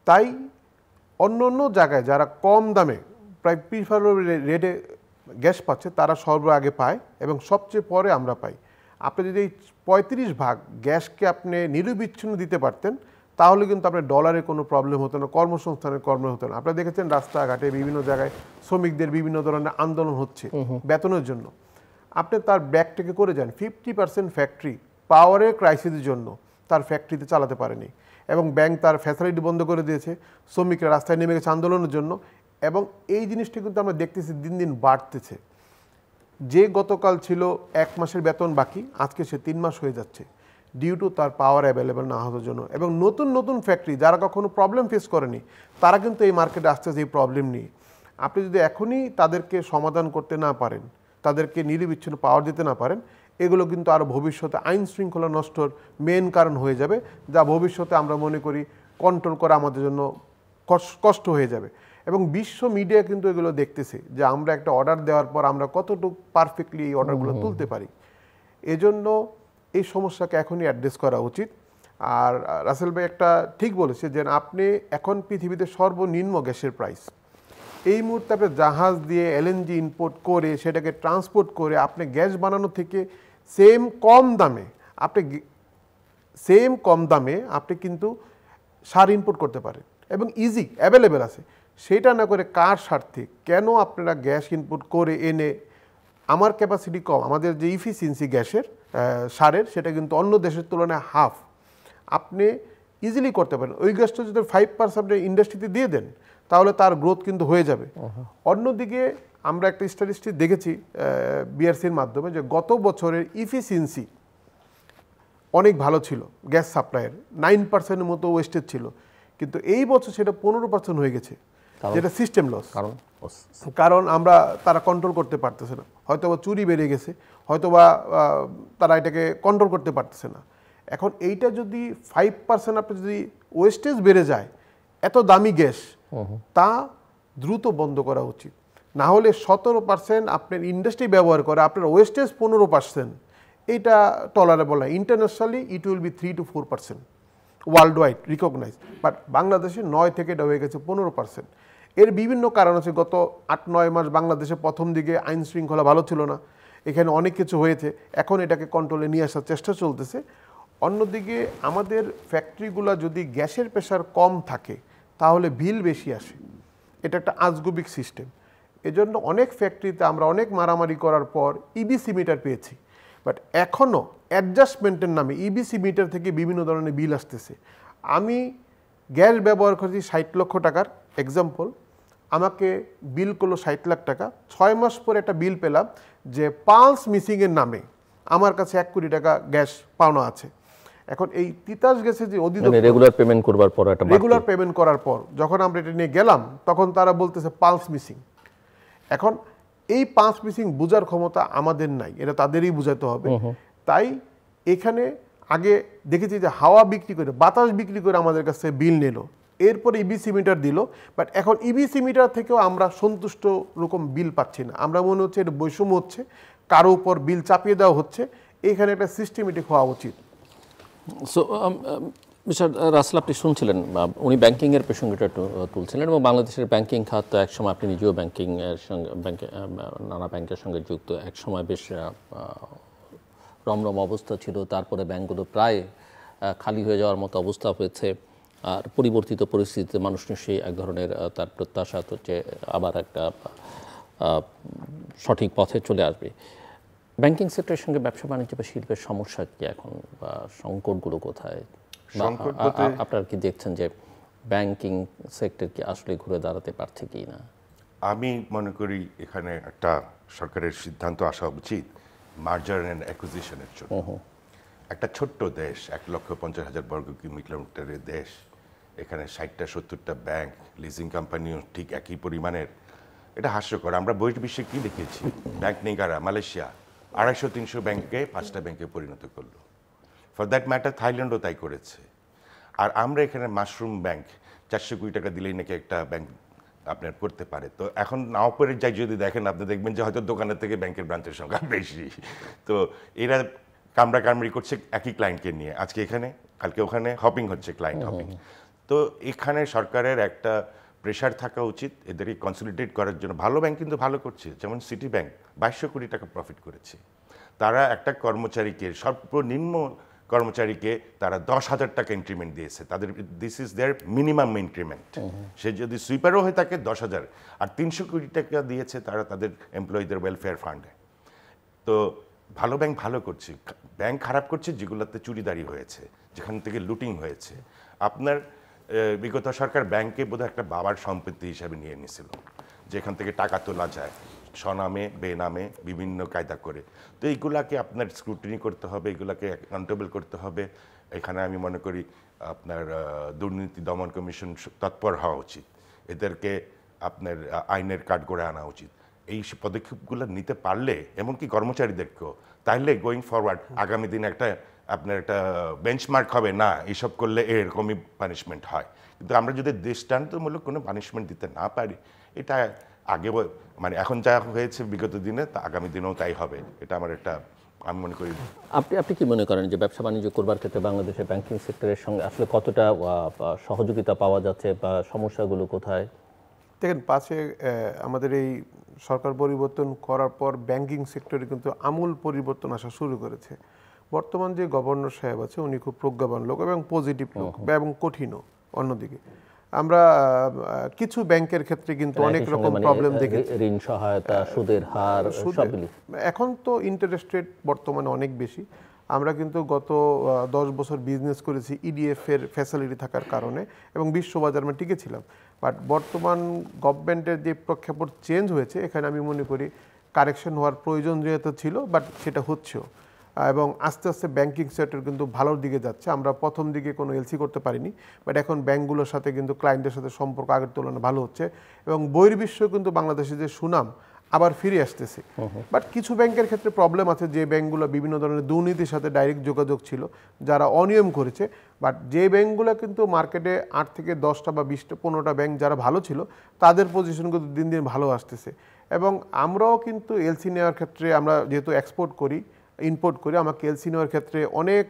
তাই অন্য অন্য জায়গায় যারা কম দামে প্রায় প্রিফারেবল রেটে গ্যাস পাচ্ছে, তারা সর্বাগে পায় এবং সবচেয়ে পরে আমরা পাই। আপনি যদি এই 35 ভাগ গ্যাসকে আপনি নিরবিচ্ছিন্ন দিতে পারতেন, তাহলে কিন্তু আপনার ডলারের কোনো প্রবলেম হতো না, কর্মসংস্থানের কর্ম হতো না। আপনারা দেখেছেন রাস্তাঘাটে বিভিন্ন জায়গায় শ্রমিকদের বিভিন্ন ধরনের আন্দোলন হচ্ছে বেতনের জন্য। আপনি তার ব্যাকটেকে করে যান, 50% ফ্যাক্টরি পাওয়ারের ক্রাইসিসের জন্য তার ফ্যাক্টরিতে চালাতে পারেনি, এবং ব্যাংক তার ফ্যাসিলিটি বন্ধ করে দিয়েছে, শ্রমিকরা রাস্তায় নেমে গেছে আন্দোলনের জন্য। এবং এই জিনিসটা কিন্তু আমরা দেখতেছি দিন দিন বাড়তেছে। যে গতকাল ছিল 1 মাসের বেতন বাকি, আজকে সে 3 মাস হয়ে যাচ্ছে, ডিউ টু তার পাওয়ার অ্যাভেলেবেল না হওয়ার জন্য। এবং নতুন নতুন ফ্যাক্টরি যারা কখনো প্রবলেম ফেস করেনি, তারা কিন্তু এই মার্কেটে আসতেছে এই প্রবলেম নিয়ে। আপনি যদি এখনই তাদেরকে সমাধান করতে না পারেন, তাদেরকে নিরবিচ্ছিন্ন পাওয়ার দিতে না পারেন, এগুলো কিন্তু আরও ভবিষ্যতে আইন শৃঙ্খলা নষ্টর মেন কারণ হয়ে যাবে, যা ভবিষ্যতে আমরা মনে করি কন্ট্রোল করা আমাদের জন্য কষ্ট হয়ে যাবে। এবং বিশ্ব মিডিয়া কিন্তু এগুলো দেখতেছে যে আমরা একটা অর্ডার দেওয়ার পর আমরা কতটুকু পারফেক্টলি এই অর্ডারগুলো তুলতে পারি। এজন্য এই সমস্যাকে এখনই অ্যাড্রেস করা উচিত। আর রাসেল ভাই একটা ঠিক বলেছে যে আপনি এখন পৃথিবীতে সর্বনিম্ন গ্যাসের প্রাইস, এই মুহূর্তে আপনি জাহাজ দিয়ে এলএনজি ইম্পোর্ট করে সেটাকে ট্রান্সপোর্ট করে আপনি গ্যাস বানানো থেকে সেম কম দামে আপনি কিন্তু সার ইম্পোর্ট করতে পারেন এবং ইজি অ্যাভেলেবেল আছে। সেটা না করে কার স্বার্থে কেন আপনারা গ্যাস ইনপুট করে এনে, আমার ক্যাপাসিটি কম, আমাদের যে ইফিসিয়েন্সি গ্যাসের সারের সেটা কিন্তু অন্য দেশের তুলনায় হাফ, আপনি ইজিলি করতে পারেন। ওই গ্যাসটা যদি 5% আপনি ইন্ডাস্ট্রিতে দিয়ে দেন, তাহলে তার গ্রোথ কিন্তু হয়ে যাবে। অন্যদিকে আমরা একটা স্ট্যাটিস্টিক দেখেছি বিআরসির মাধ্যমে যে গত বছরের ইফিসিয়েন্সি অনেক ভালো ছিল, গ্যাস সাপ্লাইয়ের 9% মতো ওয়েস্টেজ ছিল, কিন্তু এই বছর সেটা 15% হয়ে গেছে, যেটা সিস্টেম লস। কারণ তারা কন্ট্রোল করতে পারতেছে না, হয়তোবা চুরি বেড়ে গেছে, হয়তোবা তারা এটাকে কন্ট্রোল করতে পারতেছে না। এখন এইটা যদি 5% আপনি যদি ওয়েস্টেজ বেড়ে যায়, এত দামি গ্যাস, তা দ্রুত বন্ধ করা উচিত। না হলে 17% আপনার ইন্ডাস্ট্রি ব্যবহার করে আপনার ওয়েস্টেজ 15%, এটা টলারেবল না। Internationally it will be 3 to 4% world wide recognise, but বাংলাদেশে 9 থেকে এটা হয়ে গেছে 15%। এর বিভিন্ন কারণ আছে। গত 8-9 মাস বাংলাদেশে প্রথম দিকে আইন শৃঙ্খলা ভালো ছিল না, এখানে অনেক কিছু হয়েছে, এখন এটাকে কন্ট্রোলে নিয়ে আসার চেষ্টা চলতেছে। অন্যদিকে আমাদের ফ্যাক্টরিগুলো যদি গ্যাসের প্রেশার কম থাকে, তাহলে বিল বেশি আসে, এটা একটা আজগুবিক সিস্টেম। এজন্য অনেক ফ্যাক্টরিতে আমরা অনেক মারামারি করার পর ইবিসি মিটার পেয়েছি, বাট এখনও অ্যাডজাস্টমেন্টের নামে ইবিসি মিটার থেকে বিভিন্ন ধরনের বিল আসতেছে। আমি গ্যাস ব্যবহার করছি 60 লক্ষ টাকার এক্সাম্পল, আমাকে বিল করলো 60 লাখ টাকা, 6 মাস পরে একটা বিল পেলাম যে পালস মিসিংয়ের নামে আমার কাছে 1 কোটি টাকা গ্যাস পাওনা আছে। এখন এই তিতাস গ্যাসের যে অধিদপ্তর রেগুলার পেমেন্ট করবার পর একটা রেগুলার পেমেন্ট করার পর যখন আমরা এটা নিয়ে গেলাম তখন তারা বলতেছে পালস মিসিং। এখন এই পালস মিসিং বোঝার ক্ষমতা আমাদের নাই, এটা তাদেরই বুঝাতে হবে। তাই এখানে আগে দেখেছি যে হাওয়া বিক্রি করে, বাতাস বিক্রি করে আমাদের কাছে বিল নিল, এরপরে ইবিসি মিটার দিল। বাট এখন ইবিসি মিটার থেকেও আমরা সন্তুষ্ট রকম বিল পাচ্ছি না। আমরা মনে হচ্ছে এটা বৈষম্য হচ্ছে, কারো উপর বিল চাপিয়ে দেওয়া হচ্ছে। এখানে একটা সিস্টেমেটিক হওয়া উচিত। সো মিস্টার রাসেল, আপনি শুনছিলেন, উনি ব্যাংকিংয়ের প্রসঙ্গটা তুলছিলেন এবং বাংলাদেশের ব্যাংকিং খাত একসময়, আপনি নিজেও ব্যাংকিংয়ের সঙ্গে নানা ব্যাংকের সঙ্গে যুক্ত, একসময় বেশ রমরম অবস্থা ছিল, তারপরে ব্যাংকগুলো প্রায় খালি হয়ে যাওয়ার মতো অবস্থা হয়েছে। আর পরিবর্তিত পরিস্থিতিতে মানুষ নিশ্চয়ই এক ধরনের তার প্রত্যাশা হচ্ছে আবার একটা সঠিক পথে চলে আসবে। ব্যাংকিং সেক্টরের সঙ্গে ব্যবসা বাণিজ্য বা শিল্পের সমস্যা কি এখন, বা সংকটগুলো কোথায়? আপনারা কি দেখছেন যে ব্যাংকিং সেক্টর কি আসলে ঘুরে দাঁড়াতে পারছে কি না? আমি মনে করি এখানে একটা সরকারের সিদ্ধান্ত আসা উচিত মার্জার অ্যান্ড অ্যাকুইজিশনের জন্য। একটা ছোট্ট দেশ, 1,50,000 বর্গ কিলোমিটারের দেশ, এখানে 60টা 70টা ব্যাংক, লিজিং কোম্পানিও ঠিক একই পরিমাণের। এটা হাস্যকর। আমরা বহির্বিশ্বে কি দেখেছি, ব্যাংক নেই কারা, মালয়েশিয়া 250-300 ব্যাংককে 5টা ব্যাংকে পরিণত করলো। ফর দ্যাট ম্যাটার থাইল্যান্ডও তাই করেছে। আর আমরা এখানে মাশরুম ব্যাংক, 400 কোটি টাকা দিলেই নাকি একটা ব্যাংক আপনার করতে পারে। তো এখন নাও করে যাই যদি দেখেন, আপনি দেখবেন যে হয়তো দোকানের থেকে ব্যাংকের ব্রাঞ্চের সংখ্যা বেশি। তো এরা কামড়ি করছে একই ক্লায়েন্টকে নিয়ে, আজকে এখানে কালকে ওখানে হপিং হচ্ছে, ক্লায়েন্ট হপিং। তো এখানে সরকারের একটা প্রেশার থাকা উচিত এদেরকে কনসলিডেট করার জন্য। ভালো ব্যাংক কিন্তু ভালো করছে, যেমন সিটি ব্যাংক 2200 কোটি টাকা প্রফিট করেছে। তারা একটা কর্মচারীকে, সর্বনিম্ন কর্মচারীকে তারা 10,000 টাকা ইনক্রিমেন্ট দিয়েছে। তাদের this is their minimum increment. সে যদি সুইপারও হয়ে থাকে 10,000, আর 300 কোটি টাকা দিয়েছে তারা তাদের এমপ্লয়ীদের ওয়েলফেয়ার ফান্ডে। তো ভালো ব্যাংক ভালো করছে, ব্যাংক খারাপ করছে যেগুলোতে চুরিদারি হয়েছে, যেখান থেকে লুটিং হয়েছে। আপনার বিগত সরকার ব্যাংকে বোধহয় একটা বাবার সম্পত্তি হিসাবে নিয়ে নিয়েছিল, যেখান থেকে টাকা তোলা যায় স্বনামে বেনামে বিভিন্ন কায়দা করে। তো এইগুলাকে আপনার স্ক্রুটিনি করতে হবে, এগুলাকে অ্যাকাউন্টেবল করতে হবে। এখানে আমি মনে করি আপনার দুর্নীতি দমন কমিশন তৎপর হওয়া উচিত, এদেরকে আপনার আইনের কাঠ গড়ে আনা উচিত। এই পদক্ষেপগুলো নিতে পারলে, এমনকি কর্মচারীদেরকেও, তাহলে গোয়িং ফরওয়ার্ড আগামী দিনে আপনার একটা বেঞ্চমার্ক হবে, না এইসব করলে এরকমই পানিশমেন্ট হয়। কিন্তু আমরা যদি দৃষ্টান্তমূলক কোনো পানিশমেন্ট দিতে না পারি, এটা আগে মানে এখন যা হয়েছে বিগত দিনে, তা আগামী দিনেও তাই হবে। এটা আমার একটা, আমি মনে করি। আপনি কি মনে করেন যে ব্যবসা বাণিজ্য করবার ক্ষেত্রে বাংলাদেশের ব্যাংকিং সেক্টরের সঙ্গে আসলে কতটা সহযোগিতা পাওয়া যাচ্ছে, বা সমস্যাগুলো কোথায়? দেখেন, পাশে আমাদের এই সরকার পরিবর্তন করার পর ব্যাংকিং সেক্টরে কিন্তু আমূল পরিবর্তন আসা শুরু করেছে। বর্তমান যে গভর্নর সাহেব আছে উনি খুব প্রজ্ঞাবান লোক এবং পজিটিভ লোক এবং কঠিনও। অন্যদিকে আমরা কিছু ব্যাংকের ক্ষেত্রে কিন্তু অনেক রকম প্রবলেম দেখেছি, ঋণ সহায়তা, সুদের হার, সবগুলি। এখন তো ইন্টারেস্ট রেট বর্তমানে অনেক বেশি। আমরা কিন্তু গত 10 বছর বিজনেস করেছি ইডিএফ এর ফ্যাসিলিটি থাকার কারণে, এবং বিশ্ববাজার আমরা টিকেছিলাম। বাট বর্তমান গভর্নমেন্টের যে প্রেক্ষাপট চেঞ্জ হয়েছে, এখানে আমি মনে করি কারেকশন হওয়ার প্রয়োজন যেহেতু ছিল, বাট সেটা হচ্ছেও। এবং আস্তে আস্তে ব্যাংকিং সেক্টর কিন্তু ভালোর দিকে যাচ্ছে। আমরা প্রথম দিকে কোনো এলসি করতে পারিনি, বাট এখন ব্যাংকগুলোর সাথে কিন্তু ক্লায়েন্টের সাথে সম্পর্ক আগের তুলনায় ভালো হচ্ছে, এবং বহির্বিশ্বেও কিন্তু বাংলাদেশের যে সুনাম আবার ফিরে আসতেছে। বাট কিছু ব্যাংকের ক্ষেত্রে প্রবলেম আছে, যে ব্যাংকগুলো বিভিন্ন ধরনের দুর্নীতির সাথে ডাইরেক্ট যোগাযোগ ছিল, যারা অনিয়ম করেছে। বাট যে ব্যাংকগুলো কিন্তু মার্কেটে 8 থেকে 10টা বা 20টা 15টা ব্যাংক যারা ভালো ছিল, তাদের পজিশন কিন্তু দিন দিন ভালো আসতেছে। এবং আমরাও কিন্তু এলসি নেওয়ার ক্ষেত্রে, আমরা যেহেতু এক্সপোর্ট করি, ইম্পোর্ট করি, আমাকে এলসি নেওয়ার ক্ষেত্রে অনেক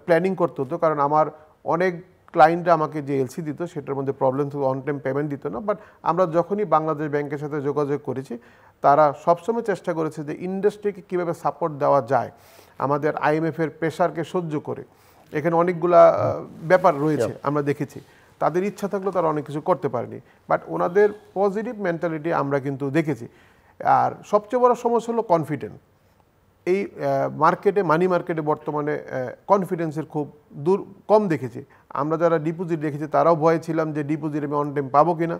প্ল্যানিং করতে হতো, কারণ আমার অনেক ক্লায়েন্টরা আমাকে যে এলসি দিত সেটার মধ্যে প্রবলেম ছিল, অন টাইম পেমেন্ট দিত না। বাট আমরা যখনই বাংলাদেশ ব্যাংকের সাথে যোগাযোগ করেছি, তারা সবসময় চেষ্টা করেছে যে ইন্ডাস্ট্রিকে কীভাবে সাপোর্ট দেওয়া যায় আমাদের আইএমএফের প্রেশারকে সহ্য করে। এখানে অনেকগুলা ব্যাপার রয়েছে, আমরা দেখেছি তাদের ইচ্ছা থাকলেও তারা অনেক কিছু করতে পারেনি, বাট ওনাদের পজিটিভ মেন্টালিটি আমরা কিন্তু দেখেছি। আর সবচেয়ে বড় সমস্যা হলো কনফিডেন্স। এই মার্কেটে মানি মার্কেটে বর্তমানে কনফিডেন্সের খুব কম দেখেছি। আমরা যারা ডিপোজিট রেখেছি তারাও ভয়ে ছিলাম যে ডিপোজিট আমি অন টাইম পাবো কিনা।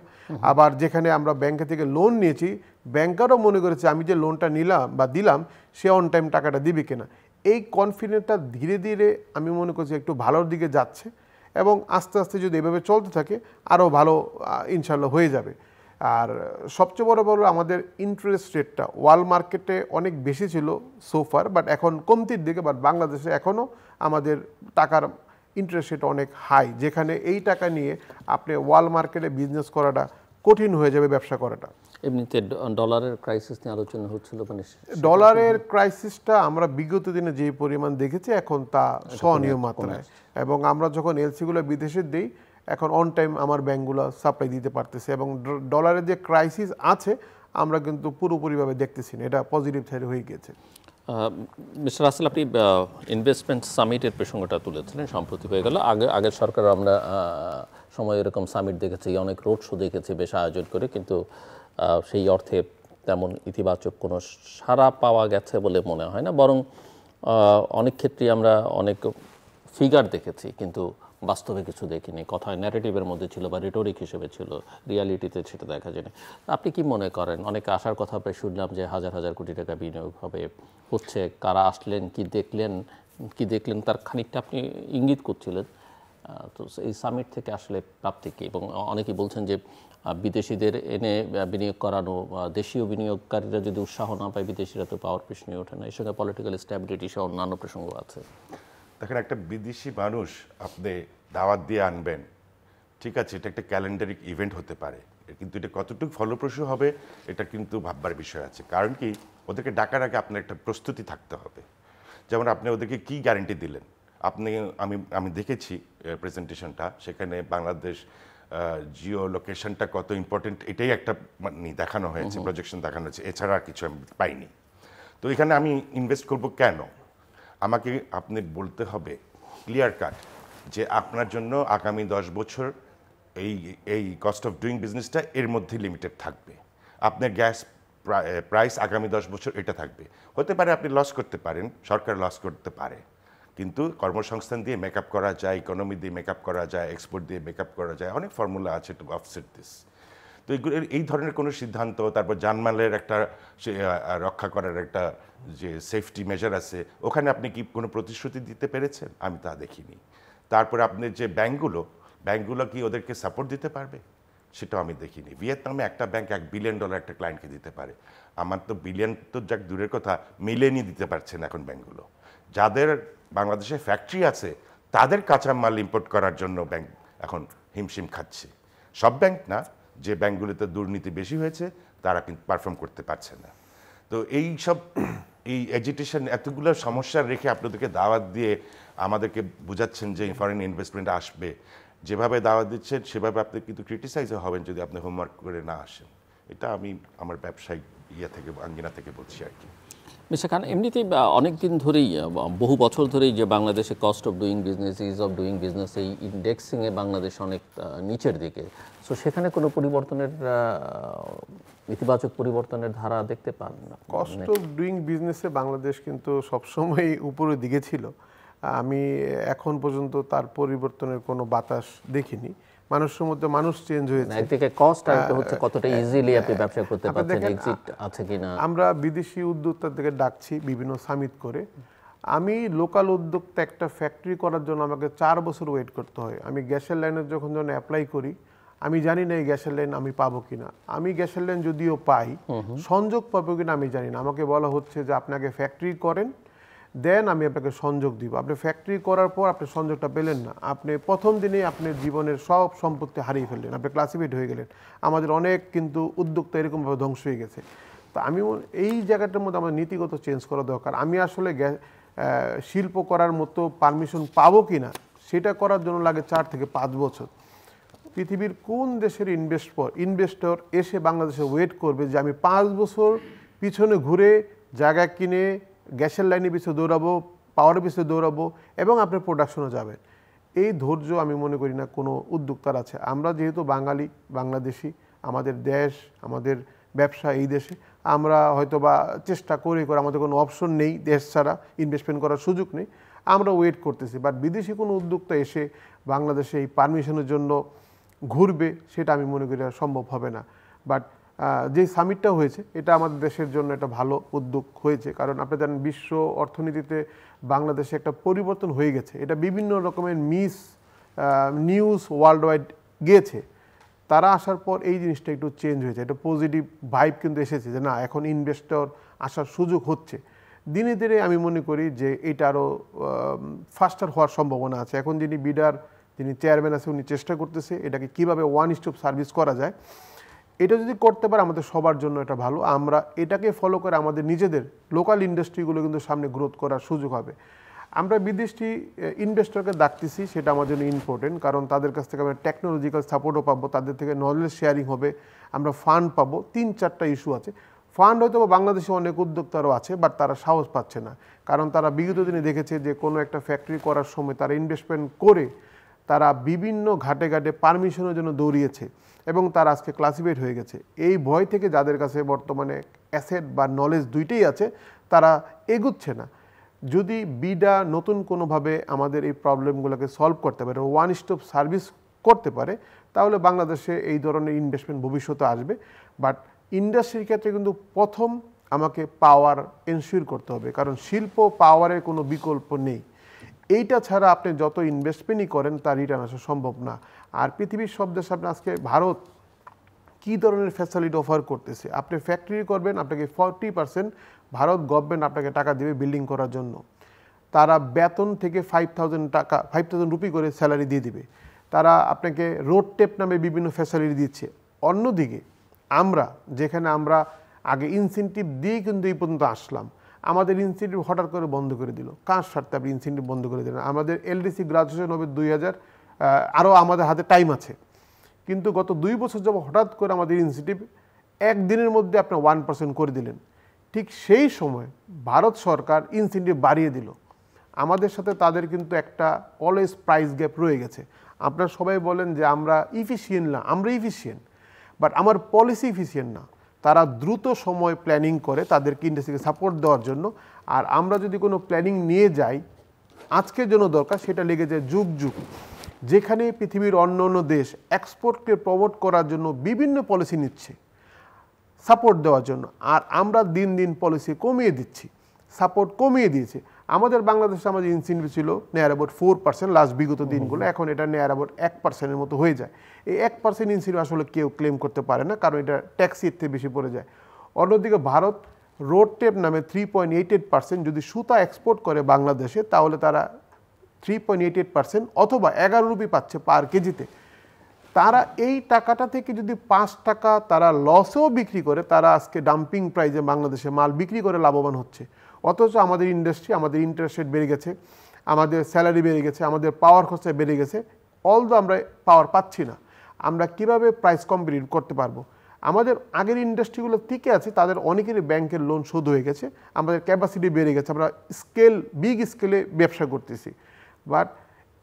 আবার যেখানে আমরা ব্যাংকে থেকে লোন নিয়েছি ব্যাংকারও মনে করেছে আমি যে লোনটা নিলাম বা দিলাম সে অন টাইম টাকাটা দিবে কিনা। এই কনফিডেন্সটা ধীরে ধীরে আমি মনে করছি একটু ভালোর দিকে যাচ্ছে এবং আস্তে আস্তে যদি এভাবে চলতে থাকে আরও ভালো ইনশাল্লাহ হয়ে যাবে। আর সবচেয়ে বড় আমাদের ইন্টারেস্ট রেটটা ওয়ার্ল্ড মার্কেটে অনেক বেশি ছিল সোফার, বাট এখন কমতির দিকে। বাট বাংলাদেশে এখনও আমাদের টাকার ইন্টারেস্ট রেট অনেক হাই, যেখানে এই টাকা নিয়ে আপনি ওয়ার্ল্ড মার্কেটে বিজনেস করাটা কঠিন হয়ে যাবে, ব্যবসা করাটা। এমনিতে ডলারের ক্রাইসিস নিয়ে আলোচনা হচ্ছিল, মানে ডলারের ক্রাইসিসটা আমরা বিগত দিনে যে পরিমাণ দেখেছি এখন তা সহনীয় মাত্রায়, এবং আমরা যখন এলসিগুলো বিদেশে দিই এখন অন টাইম আমার ব্যাংকগুলো সাপ্লাই দিতে পারতেছে, এবং ডলারের যে ক্রাইসিস আছে আমরা কিন্তু পুরোপুরিভাবে দেখতেছি না, এটা পজিটিভ সাইড হয়ে গেছে। মিস্টার রাসেল, আপনি ইনভেস্টমেন্ট সামিটের প্রসঙ্গটা তুলেছিলেন, সম্প্রতি হয়ে গেল। আগের সরকার আমরা সময় এরকম সামিট দেখেছি, অনেক রোড শো দেখেছি বেশ আয়োজন করে, কিন্তু সেই অর্থে তেমন ইতিবাচক কোনো সাড়া পাওয়া গেছে বলে মনে হয় না, বরং অনেক ক্ষেত্রেই আমরা অনেক ফিগার দেখেছি কিন্তু বাস্তবে কিছু দেখিনি। কথায় ন্যারেটিভের মধ্যে ছিল বা রিটোরিক হিসেবে ছিল, রিয়ালিটিতে সেটা দেখা যায়নি। আপনি কি মনে করেন, অনেক আশার কথা প্রায় শুনলাম যে হাজার হাজার কোটি টাকা বিনিয়োগ হবে, হচ্ছে, কারা আসলেন, কি দেখলেন তার খানিকটা আপনি ইঙ্গিত করছিলেন। তো এই সামিট থেকে আসলে প্রাপ্তি কী? এবং অনেকেই বলছেন যে বিদেশিদের এনে বিনিয়োগ করানো, দেশীয় বিনিয়োগকারীরা যদি উৎসাহ না পায় বিদেশিরা তো পাওয়ার প্রশ্নই ওঠে না। এর সঙ্গে পলিটিক্যাল স্ট্যাবিলিটি সহ অন্যান্য প্রসঙ্গ আছে। দেখেন, একটা বিদেশি মানুষ আপনি দাওয়াত দিয়ে আনবেন, ঠিক আছে, এটা একটা ক্যালেন্ডারিক ইভেন্ট হতে পারে, কিন্তু এটা কতটুকু ফলপ্রসূ হবে এটা কিন্তু ভাববার বিষয় আছে। কারণ কি, ওদেরকে ডাকার আগে আপনার একটা প্রস্তুতি থাকতে হবে। যেমন আপনি ওদেরকে কি গ্যারান্টি দিলেন? আমি দেখেছি প্রেজেন্টেশনটা, সেখানে বাংলাদেশ জিও লোকেশনটা কত ইম্পর্টেন্ট এটাই একটা দেখানো হয়েছে, প্রজেকশন দেখানো হয়েছে, এছাড়া আর কিছু আমি পাইনি। তো এখানে আমি ইনভেস্ট করব কেন? আমাকে আপনি বলতে হবে ক্লিয়ার কাট যে আপনার জন্য আগামী 10 বছর এই কস্ট অফ ডুইং বিজনেসটা এর মধ্যে লিমিটেড থাকবে। আপনার গ্যাস প্রাইস আগামী 10 বছর এটা থাকবে। হতে পারে আপনি লস করতে পারেন, সরকার লস করতে পারে, কিন্তু কর্মসংস্থান দিয়ে মেকআপ করা যায়, ইকোনমি দিয়ে মেকআপ করা যায়, এক্সপোর্ট দিয়ে মেকআপ করা যায়, অনেক ফর্মুলা আছে টু অফসেট দিস। তো এই ধরনের কোনো সিদ্ধান্ত, তারপর জানমালের একটা রক্ষা করার একটা যে সেফটি মেজার আছে, ওখানে আপনি কি কোনো প্রতিশ্রুতি দিতে পেরেছেন? আমি তা দেখিনি। তারপরে আপনি যে ব্যাংকগুলো কি ওদেরকে সাপোর্ট দিতে পারবে? সেটাও আমি দেখিনি। ভিয়েতনামে একটা ব্যাংক $1 বিলিয়ন একটা ক্লায়েন্টকে দিতে পারে। আমার তো বিলিয়ন তো যাক দূরের কথা, মিলিয়নই দিতে পারছে না এখন ব্যাংকগুলো। যাদের বাংলাদেশে ফ্যাক্টরি আছে তাদের কাঁচামাল ইম্পোর্ট করার জন্য ব্যাংক এখন হিমশিম খাচ্ছে। সব ব্যাংক না, যে ব্যাংকগুলোতে দুর্নীতি বেশি হয়েছে তারা কিন্তু পারফর্ম করতে পারছে না। তো এই এজিটেশন, এতগুলো সমস্যা রেখে আপনাদেরকে দাওয়াত দিয়ে আমাদেরকে বোঝাচ্ছেন যে ফরেন ইনভেস্টমেন্ট আসবে, যেভাবে দাওয়াত দিচ্ছেন সেভাবে আপনি কিন্তু ক্রিটিসাইজও হবেন যদি আপনি হোমওয়ার্ক করে না আসেন। এটা আমি আমার ব্যবসায়িক আঙ্গিনা থেকে বলছি আর কি। মিস্টার খান, এমনিতেই অনেক দিন ধরেই, বহু বছর ধরেই যে বাংলাদেশে cost of doing business, is of doing business, এই ইন্ডেক্সিংয়ে বাংলাদেশ অনেক নিচের দিকে। সো সেখানে কোনো পরিবর্তনের, ইতিবাচক পরিবর্তনের ধারা দেখতে পান না? কস্ট অফ ডুইং বিজনেসে বাংলাদেশ কিন্তু সবসময় উপরের দিকে ছিল। আমি এখন পর্যন্ত তার পরিবর্তনের কোনো বাতাস দেখিনি। মানুষের মধ্যে মানুষ চেঞ্জ হয়েছে। একদিকে কস্ট, আর একটা হচ্ছে কতটা ইজিলি আপনি ব্যবসা করতে পারছেন, এক্সিট আছে কিনা। আমরা বিদেশি উদ্যোক্তাদেরকে ডাকছি বিভিন্ন সামিট করে। আমি লোকাল উদ্যোক্তা একটা ফ্যাক্টরি করার জন্য আমাকে 4 বছর ওয়েট করতে হয়। আমি গ্যাসের লাইনের যখন অ্যাপ্লাই করি, আমি জানি না এই গ্যাসের লাইন আমি পাবো কিনা। আমি গ্যাসের লাইন যদিও পাই, সংযোগ পাবো কিনা আমি জানি না। আমাকে বলা হচ্ছে যে আপনাকে ফ্যাক্টরি করেন, দেন আমি আপনাকে সংযোগ দিব। আপনি ফ্যাক্টরি করার পর আপনি সংযোগটা পেলেন না, আপনি প্রথম দিনেই আপনার জীবনের সব সম্পত্তি হারিয়ে ফেললেন, আপনি ক্লাসিফাইড হয়ে গেলেন। আমাদের অনেক কিন্তু উদ্যোক্তা এরকমভাবে ধ্বংস হয়ে গেছে। তো আমি এই জায়গাটার মধ্যে আমার নীতিগত চেঞ্জ করা দরকার। আমি আসলে শিল্প করার মতো পারমিশন পাবো কি না সেটা করার জন্য লাগে 4 থেকে 5 বছর। পৃথিবীর কোন দেশের ইনভেস্টর এসে বাংলাদেশে ওয়েট করবে যে আমি 5 বছর পিছনে ঘুরে জায়গা কিনে গ্যাসের লাইনের পিছনে দৌড়াবো, পাওয়ারের পিছনে দৌড়াবো এবং আপনার প্রোডাকশনও যাবেন? এই ধৈর্য আমি মনে করি না কোনো উদ্যোক্তার আছে। আমরা যেহেতু বাঙালি, বাংলাদেশি, আমাদের দেশ, আমাদের ব্যবসা এই দেশে, আমরা হয়তো বা চেষ্টা করে আমাদের কোনো অপশন নেই, দেশ ছাড়া ইনভেস্টমেন্ট করার সুযোগ নেই, আমরা ওয়েট করতেছি। বাট বিদেশি কোনো উদ্যোক্তা এসে বাংলাদেশে এই পারমিশনের জন্য ঘুরবে সেটা আমি মনে করি সম্ভব হবে না। বাট যে সামিটটা হয়েছে এটা আমাদের দেশের জন্য একটা ভালো উদ্যোগ হয়েছে, কারণ আপনি জানেন বিশ্ব অর্থনীতিতে বাংলাদেশে একটা পরিবর্তন হয়ে গেছে। এটা বিভিন্ন রকমের নিউজ ওয়ার্ল্ড ওয়াইড গিয়েছে, তারা আসার পর এই জিনিসটা একটু চেঞ্জ হয়েছে, একটা পজিটিভ ভাইব কিন্তু এসেছে যে না এখন ইনভেস্টর আসার সুযোগ হচ্ছে। দিনে দিনে আমি মনে করি যে এটা আরও ফাস্টার হওয়ার সম্ভাবনা আছে। এখন যিনি চেয়ারম্যান আছে উনি চেষ্টা করতেছে এটাকে কিভাবে ওয়ান স্টপ সার্ভিস করা যায়, এটা যদি করতে পারে আমাদের সবার জন্য এটা ভালো। আমরা এটাকে ফলো করে আমাদের নিজেদের লোকাল ইন্ডাস্ট্রিগুলো কিন্তু সামনে গ্রোথ করার সুযোগ হবে। আমরা বিদেশি ইনভেস্টরকে ডাকতেছি, সেটা আমার জন্য ইম্পর্টেন্ট, কারণ তাদের কাছ থেকে আমরা টেকনোলজিক্যাল সাপোর্টও পাবো, তাদের থেকে নলেজ শেয়ারিং হবে, আমরা ফান্ড পাবো। 3-4টা ইস্যু আছে। ফান্ড হয়তো বাংলাদেশে অনেক উদ্যোক্তারও আছে, বাট তারা সাহস পাচ্ছে না, কারণ তারা বিগত দিনে দেখেছে যে কোনো একটা ফ্যাক্টরি করার সময় তারা ইনভেস্টমেন্ট করে তারা বিভিন্ন ঘাটে ঘাটে পারমিশনের জন্য দৌড়িয়েছে এবং তারা আজকে ক্লাসিফাইড হয়ে গেছে। এই ভয় থেকে যাদের কাছে বর্তমানে অ্যাসেট বা নলেজ দুইটাই আছে তারা এগুচ্ছে না। যদি বিডা নতুন কোনোভাবে আমাদের এই প্রবলেমগুলোকে সলভ করতে পারে, ওয়ান স্টপ সার্ভিস করতে পারে, তাহলে বাংলাদেশে এই ধরনের ইনভেস্টমেন্ট ভবিষ্যতে আসবে। বাট ইন্ডাস্ট্রির ক্ষেত্রে কিন্তু প্রথম আমাকে পাওয়ার এনশিওর করতে হবে, কারণ শিল্প পাওয়ারের কোনো বিকল্প নেই। এইটা ছাড়া আপনি যত ইনভেস্টমেন্টই করেন তার রিটার্ন আসা সম্ভব না। আর পৃথিবীর সব দেশে আপনি আজকে ভারত কী ধরনের ফ্যাসিলিটি অফার করতেছে, আপনি ফ্যাক্টরি করবেন আপনাকে 40% ভারত গভর্নমেন্ট আপনাকে টাকা দেবে বিল্ডিং করার জন্য। তারা বেতন থেকে 5,000 রুপি করে স্যালারি দিয়ে দিবে। তারা আপনাকে রোড টেপ নামে বিভিন্ন ফ্যাসিলিটি দিচ্ছে। অন্যদিকে যেখানে আমরা আগে ইনসেন্টিভ দিয়ে কিন্তু এই পর্যন্ত আসলাম, আমাদের ইনসেন্টিভ হঠাৎ করে বন্ধ করে দিল। কার স্বার্থে আপনি ইনসেন্টিভ বন্ধ করে দিলেন? আমাদের এলডিসি গ্রাজুয়েশন হবে 2000, আরও আমাদের হাতে টাইম আছে, কিন্তু গত 2 বছর যাব হঠাৎ করে আমাদের ইনসেন্টিভ একদিনের মধ্যে আপনার 1% করে দিলেন। ঠিক সেই সময় ভারত সরকার ইনসেন্টিভ বাড়িয়ে দিল। আমাদের সাথে তাদের কিন্তু একটা অলওয়েজ প্রাইস গ্যাপ রয়ে গেছে। আপনারা সবাই বলেন যে আমরা ইফিসিয়েন্ট না, আমরা ইফিসিয়েন্ট, বাট আমার পলিসি ইফিসিয়েন্ট না। তারা দ্রুত সময় প্ল্যানিং করে তাদেরকে ইন্ডাস্ট্রিকে সাপোর্ট দেওয়ার জন্য। আর আমরা যদি কোনো প্ল্যানিং নিয়ে যাই আজকের জন্য দরকার, সেটা লেগে যায় যুগ। যেখানে পৃথিবীর অন্য দেশ এক্সপোর্টকে প্রমোট করার জন্য বিভিন্ন পলিসি নিচ্ছে সাপোর্ট দেওয়ার জন্য, আর আমরা দিন দিন পলিসি কমিয়ে দিচ্ছি, সাপোর্ট কমিয়ে দিয়েছে। আমাদের বাংলাদেশে আমাদের ইনসেন্টিভ ছিল নেয়ার অ্যাবাউট 4% লাস্ট বিগত দিনগুলো, এখন এটা নেয়ার অ্যাবাউট 1%-এর মতো হয়ে যায়। এই 1% ইনসেন্টিভ আসলে কেউ ক্লেম করতে পারে না, কারণ এটা ট্যাক্সি এর থেকে বেশি পড়ে যায়। অন্যদিকে ভারত রোড টেপ নামে 3.88%, যদি সুতা এক্সপোর্ট করে বাংলাদেশে তাহলে তারা 3.88% অথবা 11 রুপি পাচ্ছে পার কেজিতে। তারা এই টাকাটা থেকে যদি 5 টাকা তারা লসেও বিক্রি করে, তারা আজকে ডাম্পিং প্রাইজে বাংলাদেশে মাল বিক্রি করে লাভবান হচ্ছে। অথচ আমাদের ইন্ডাস্ট্রি, আমাদের ইন্টারেস্ট রেট বেড়ে গেছে, আমাদের স্যালারি বেড়ে গেছে, আমাদের পাওয়ার খরচা বেড়ে গেছে, অলদো আমরা পাওয়ার পাচ্ছি না। আমরা কিভাবে প্রাইস কম্পিটিট করতে পারবো? আমাদের আগের ইন্ডাস্ট্রিগুলো টিকে আছে, তাদের অনেকেরই ব্যাংকের লোন শোধ হয়ে গেছে, আমাদের ক্যাপাসিটি বেড়ে গেছে, আমরা বিগ স্কেলে ব্যবসা করতেছি। বাট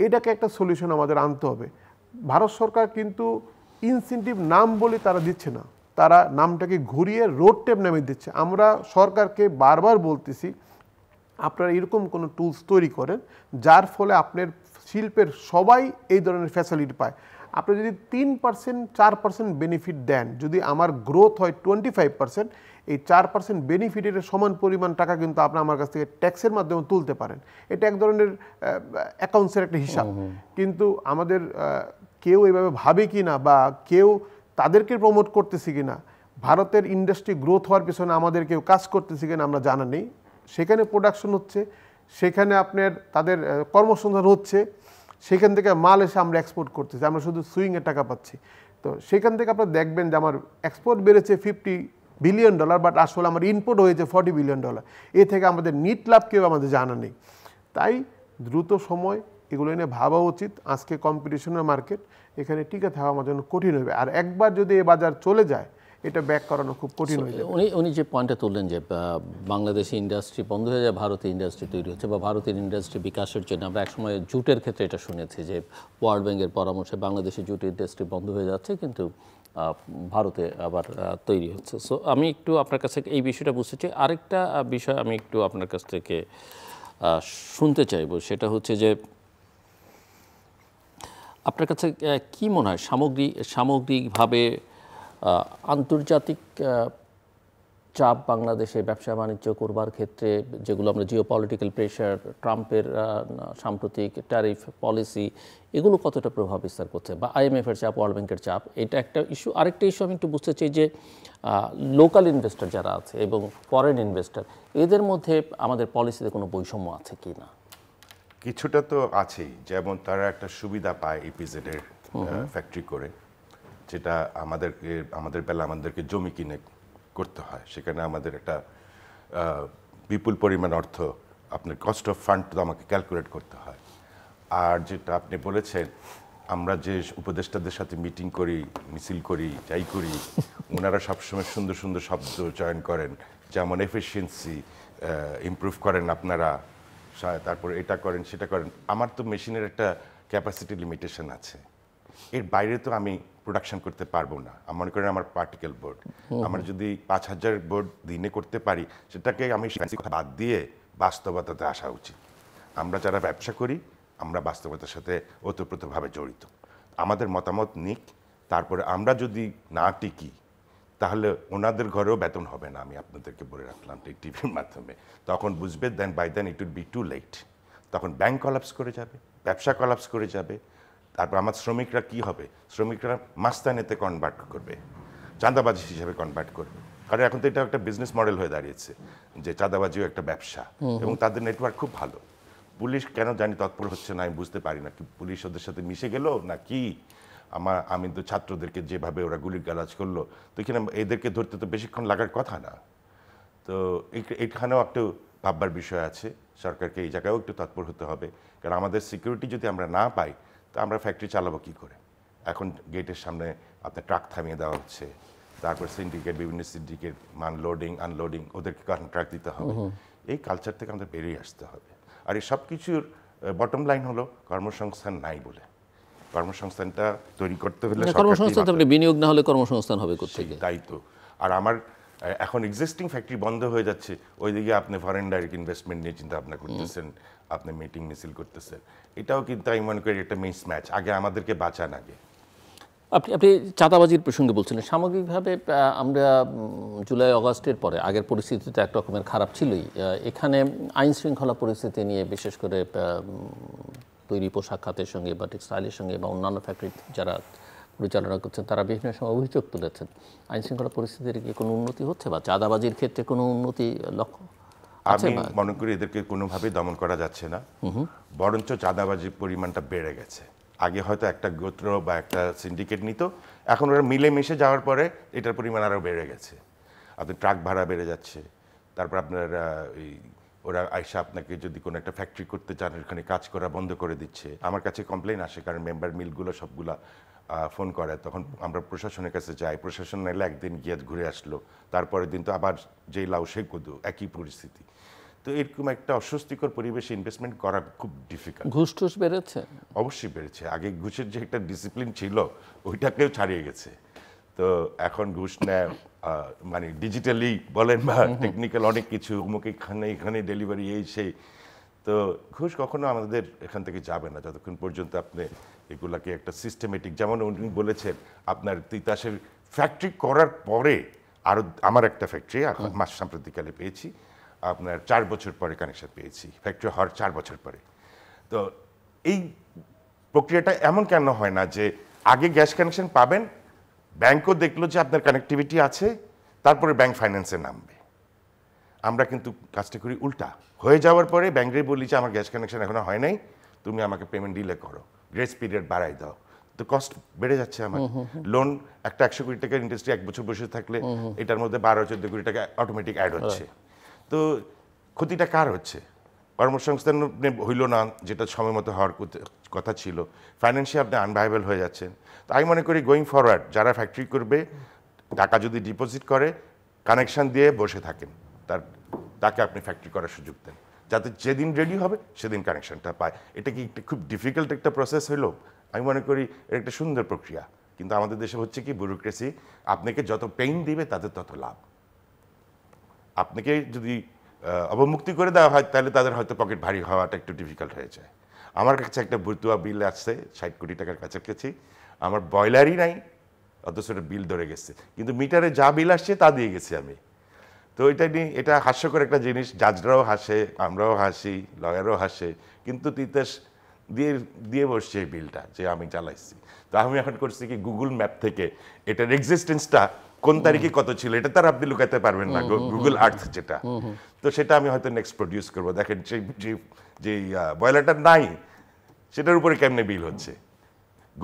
এটাকে একটা সলিউশন আমাদের আনতে হবে। ভারত সরকার কিন্তু ইনসেন্টিভ নাম বলে তারা দিচ্ছে না, তারা নামটাকে ঘুরিয়ে রোড টেপ নামে দিচ্ছে। আমরা সরকারকে বারবার বলতেছি আপনারা এরকম কোনো টুলস তৈরি করেন যার ফলে আপনার শিল্পের সবাই এই ধরনের ফ্যাসিলিটি পায়। আপনি যদি 3%, 4% বেনিফিট দেন, যদি আমার গ্রোথ হয় 25%, এই 4% বেনিফিটের সমান পরিমাণ টাকা কিন্তু আপনি আমার কাছ থেকে ট্যাক্সের মাধ্যমে তুলতে পারেন। এটা এক ধরনের অ্যাকাউন্টসের একটা হিসাব। কিন্তু আমাদের কেউ এভাবে ভাবে কি না, বা কেউ তাদেরকে প্রমোট করতেছে কি না, ভারতের ইন্ডাস্ট্রি গ্রোথ হওয়ার পিছনে আমাদের কেউ কাজ করতেছে কিনা আমরা জানা নেই। সেখানে প্রোডাকশন হচ্ছে, সেখানে আপনার তাদের কর্মসংস্থান হচ্ছে, সেখান থেকে মাল এসে আমরা এক্সপোর্ট করতেছি, আমরা শুধু সুইংয়ের টাকা পাচ্ছি। তো সেখান থেকে আপনারা দেখবেন যে আমার এক্সপোর্ট বেড়েছে $50 বিলিয়ন, বাট আসলে আমার ইনপুট হয়েছে $40 বিলিয়ন। এ থেকে আমাদের নিট লাভ কেউ আমাদের জানা নেই। তাই দ্রুত সময় এগুলো নিয়ে ভাবা উচিত। আজকে কম্পিটিশনের মার্কেট, এখানে টিকে থাকা আমার জন্য কঠিন হবে। আর একবার যদি এ বাজার চলে যায়, এটা ব্যাক করানো খুব কঠিন হয়ে যাবে। উনি যে পয়েন্টটা তুললেন যে বাংলাদেশি ইন্ডাস্ট্রি বন্ধ হয়ে যায়, ভারতীয় ইন্ডাস্ট্রি তৈরি হচ্ছে, বা ভারতের ইন্ডাস্ট্রি বিকাশের জন্য আমরা একসময় জুটের ক্ষেত্রে এটা শুনেছি যে ওয়ার্ল্ড ব্যাংকের পরামর্শে বাংলাদেশি জুট ইন্ডাস্ট্রি বন্ধ হয়ে যাচ্ছে, কিন্তু ভারতে আবার তৈরি হচ্ছে। সো আমি একটু আপনার কাছে এই বিষয়টা বুঝতে চাই। আরেকটা বিষয় আমি একটু আপনার কাছ থেকে শুনতে চাইবো, সেটা হচ্ছে যে আপনার কাছে কি মনে হয় সামগ্রিকভাবে আন্তর্জাতিক চাপ বাংলাদেশে ব্যবসা বাণিজ্য করবার ক্ষেত্রে, যেগুলো আমরা জিওপলিটিক্যাল প্রেশার, ট্রাম্পের সাম্প্রতিক ট্যারিফ পলিসি, এগুলো কতটা প্রভাব বিস্তার করছে, বা IMF-এর চাপ, ওয়ার্ল্ড ব্যাংকের চাপ, এটা একটা ইস্যু। আরেকটা ইস্যু আমি একটু বুঝতে চাই যে লোকাল ইনভেস্টর যারা আছে এবং ফরেন ইনভেস্টর, এদের মধ্যে আমাদের পলিসিতে কোনো বৈষম্য আছে কি না? কিছুটা তো আছেই। যেমন তারা একটা সুবিধা পায় ইপিজেডের ফ্যাক্টরি করে, যেটা আমাদের বেলা আমাদেরকে জমি কিনে করতে হয়। সেখানে আমাদের একটা বিপুল পরিমাণ অর্থ, আপনার কস্ট অফ ফান্ড তো আমাকে ক্যালকুলেট করতে হয়। আর যেটা আপনি বলেছেন, আমরা যে উপদেষ্টাদের সাথে মিটিং করি, মিছিল করি, যাই করি, ওনারা সবসময় সুন্দর সুন্দর শব্দ চয়ন করেন, যেমন এফিসিয়েন্সি ইমপ্রুভ করেন আপনারা, তারপরে এটা করেন সেটা করেন। আমার তো মেশিনের একটা ক্যাপাসিটি লিমিটেশন আছে, এর বাইরে তো আমি প্রোডাকশন করতে পারবো না। মনে করেন আমার পার্টিকেল বোর্ড, আমার যদি 5000 বোর্ড দিনে করতে পারি, সেটাকে আমি বাদ দিয়ে বাস্তবতাতে আসা উচিত। আমরা যারা ব্যবসা করি, আমরা বাস্তবতার সাথে ওতপ্রোতভাবে জড়িত। আমাদের মতামত নিক, তারপরে আমরা যদি না টিকি তাহলে ওনাদের ঘরেও বেতন হবে না। আমি আপনাদেরকে বলে রাখলাম এই টিভির মাধ্যমে, তখন বুঝবে then by then it will be too late. তখন ব্যাংক কলাপস করে যাবে, ব্যবসা কলাপস করে যাবে। তারপর আমার শ্রমিকরা কি হবে? শ্রমিকরা মাস্তানেতে কনভার্ট করবে, চাঁদাবাজি হিসেবে কনভার্ট করবে। কারণ এখন তো এটা একটা বিজনেস মডেল হয়ে দাঁড়িয়েছে যে চাঁদাবাজিও একটা ব্যবসা, এবং তাদের নেটওয়ার্ক খুব ভালো। পুলিশ কেন জানি তৎপর হচ্ছে না, আমি বুঝতে পারি না। কি পুলিশ ওদের সাথে মিশে গেল না কি? আমি তো ছাত্রদেরকে যেভাবে ওরা গুলির গালাজ করলো, তো এখানে এদেরকে ধরতে তো বেশিক্ষণ লাগার কথা না। তো এখানেও একটু ভাববার বিষয় আছে, সরকারকে এই জায়গায়ও একটু তৎপর হতে হবে। কারণ আমাদের সিকিউরিটি যদি আমরা না পাই, তো আমরা ফ্যাক্টরি চালাবো কী করে? এখন গেটের সামনে আপনার ট্রাক থামিয়ে দেওয়া হচ্ছে, তারপর সিন্ডিকেট, বিভিন্ন সিন্ডিকেট লোডিং আনলোডিং, ওদেরকে কন্ট্রাক্ট দিতে হবে। এই কালচার থেকে আমাদের বেরিয়ে আসতে হবে। আর এই সব কিছুর বটম লাইন হলো কর্মসংস্থান নাই বলে। কর্মসংস্থানটা তৈরি করতে হলে কর্মসংস্থান, বিনিয়োগ না হলে কর্মসংস্থান হবে কোথেকে? তাই তো। আর আমার এখন এক্সিস্টিং ফ্যাক্টরি বন্ধ হয়ে যাচ্ছে, ওইদিকে আপনি ফরেন ডাইরেক্ট ইনভেস্টমেন্ট নিয়ে চিন্তা ভাবনা করতেছেন, আপনি মিটিং মিছিল করতেছেন। এটাও কিন্তু আমি মনে করি একটা মিস ম্যাচ। আগে আমাদেরকে বাঁচান আগে। আপনি চাঁদাবাজির প্রসঙ্গে বলছিলেন। সামগ্রিকভাবে আমরা জুলাই আগস্টের পরে আগের পরিস্থিতিতে এক রকমের খারাপ ছিলই। এখানে আইন শৃঙ্খলা পরিস্থিতি নিয়ে, বিশেষ করে তৈরি পোশাক খাতের সঙ্গে বা টেক্সটাইলের সঙ্গে বা অন্যান্য ফ্যাক্টরি যারা পরিচালনা করছেন, তারা বিভিন্ন সময় অভিযোগ তুলেছেন। আইন শৃঙ্খলা পরিস্থিতির কি কোনো উন্নতি হচ্ছে, বা চাঁদাবাজির ক্ষেত্রে কোনো উন্নতি লক্ষ্য? আমি মনে করি এদেরকে কোনোভাবেই দমন করা যাচ্ছে না, বরঞ্চ চাঁদাবাজির পরিমাণটা বেড়ে গেছে। আগে হয়তো একটা গোত্র বা একটা সিন্ডিকেট নিত, এখন ওরা মিলেমিশে যাওয়ার পরে এটার পরিমাণ আরও বেড়ে গেছে। আপনার ট্রাক ভাড়া বেড়ে যাচ্ছে, তারপর আপনার ওরা আইসা আপনাকে যদি কোনো একটা ফ্যাক্টরি করতে চান, ওখানে কাজ করা বন্ধ করে দিচ্ছে। আমার কাছে কমপ্লেন আসে, কারণ মেম্বার মিলগুলো সবগুলা ফোন করে, তখন আমরা প্রশাসনের কাছে যাই। প্রশাসন এলে একদিন গিয়ে ঘুরে আসলো, তারপরের দিন তো আবার যেই লাউ সে কদু, একই পরিস্থিতি। তো এরকম একটা অস্বস্তিকর পরিবেশে ইনভেস্টমেন্ট করা খুব ডিফিকাল্ট। ঘুষ টুস বেড়েছে? অবশ্যই বেড়েছে। আগে ঘুষের যে একটা ডিসিপ্লিন ছিল, ওইটাকেও ছাড়িয়ে গেছে। তো এখন ঘুষ নেয় মানে ডিজিটালি বলেন বা টেকনিক্যাল অনেক কিছু, অমুক এখানে ডেলিভারি, এই সেই। তো ঘুষ কখনো আমাদের এখান থেকে যাবে না যতক্ষণ পর্যন্ত আপনি এগুলাকে একটা সিস্টেমেটিক, যেমন উনি বলেছেন আপনার তিতাসের ফ্যাক্টরি করার পরে আরও আমার একটা ফ্যাক্টরি মাস সাম্প্রতিককালে পেয়েছি, আপনার 4 বছর পরে কানেকশন পেয়েছি, ফ্যাক্টরি হওয়ার 4 বছর পরে। তো এই প্রক্রিয়াটা এমন কেন হয় না যে আগে গ্যাস কানেকশন পাবেন, ব্যাংকও দেখলো যে আপনার কানেক্টিভিটি আছে, তারপরে ব্যাংক ফাইন্যান্সে নামবে? আমরা কিন্তু কাজটা করি উল্টা। হয়ে যাওয়ার পরে ব্যাংকে বলি যে আমার গ্যাস কানেকশন এখনো হয় নাই, তুমি আমাকে পেমেন্ট ডিলে করো, গ্রেস পিরিয়ড বাড়াই দাও। তো কস্ট বেড়ে যাচ্ছে আমার। লোন একটা 100 কোটি টাকার ইন্ডাস্ট্রি 1 বছর বসে থাকলে এটার মধ্যে 12-14 কোটি টাকা অটোমেটিক অ্যাড হচ্ছে। তো ক্ষতিটা কার হচ্ছে? কর্মসংস্থান হইল না, যেটা সময় মতো হওয়ার কথা ছিল। ফাইন্যান্সিয়াল আপনি আনভাইবেল হয়ে যাচ্ছেন। তো আমি মনে করি গোয়িং ফরওয়ার্ড যারা ফ্যাক্টরি করবে, টাকা যদি ডিপোজিট করে, কানেকশন দিয়ে বসে থাকেন, তাকে আপনি ফ্যাক্টরি করার সুযোগ দেন, যাতে যেদিন রেডি হবে সেদিন কানেকশনটা পায়। এটা কি একটা খুব ডিফিকাল্ট একটা প্রসেস হইলো? আমি মনে করি এটা একটা সুন্দর প্রক্রিয়া। কিন্তু আমাদের দেশে হচ্ছে কি ব্যুরোক্রেসি, আপনাকে যত পেইন দিবে তাদের তত লাভ। আপনাকে যদি অবমুক্তি করে দেওয়া হয় তাহলে তাদের হয়তো পকেট ভারী হওয়াটা একটু ডিফিকাল্ট হয়ে যায়। আমার কাছে একটা ভর্তুয়া বিল আসছে 60 কোটি টাকার কাছাকাছি, আমার বয়লারই নাই অথচ এটা বিল ধরে গেছে, কিন্তু মিটারে যা বিল আসছে তা দিয়ে গেছি আমি। তো এটা নিয়ে এটা হাস্যকর একটা জিনিস, জাজরাও হাসে, আমরাও হাসি, লয়ারও হাসে, কিন্তু তিতাস দিয়ে দিয়ে বসছে এই বিলটা যে আমি চালাইছি। তো আমি এখন করছি কি গুগল ম্যাপ থেকে এটার এক্সিস্টেন্সটা কোন তারিখে কত ছিল এটা তার আপনি লুকাতে পারবেন না, গুগল আর্থ যেটা, তো সেটা আমি হয়তো নেক্সট প্রডিউস করবো। দেখেন যে বয়লারটা নাই সেটার উপরে কেমনে বিল হচ্ছে,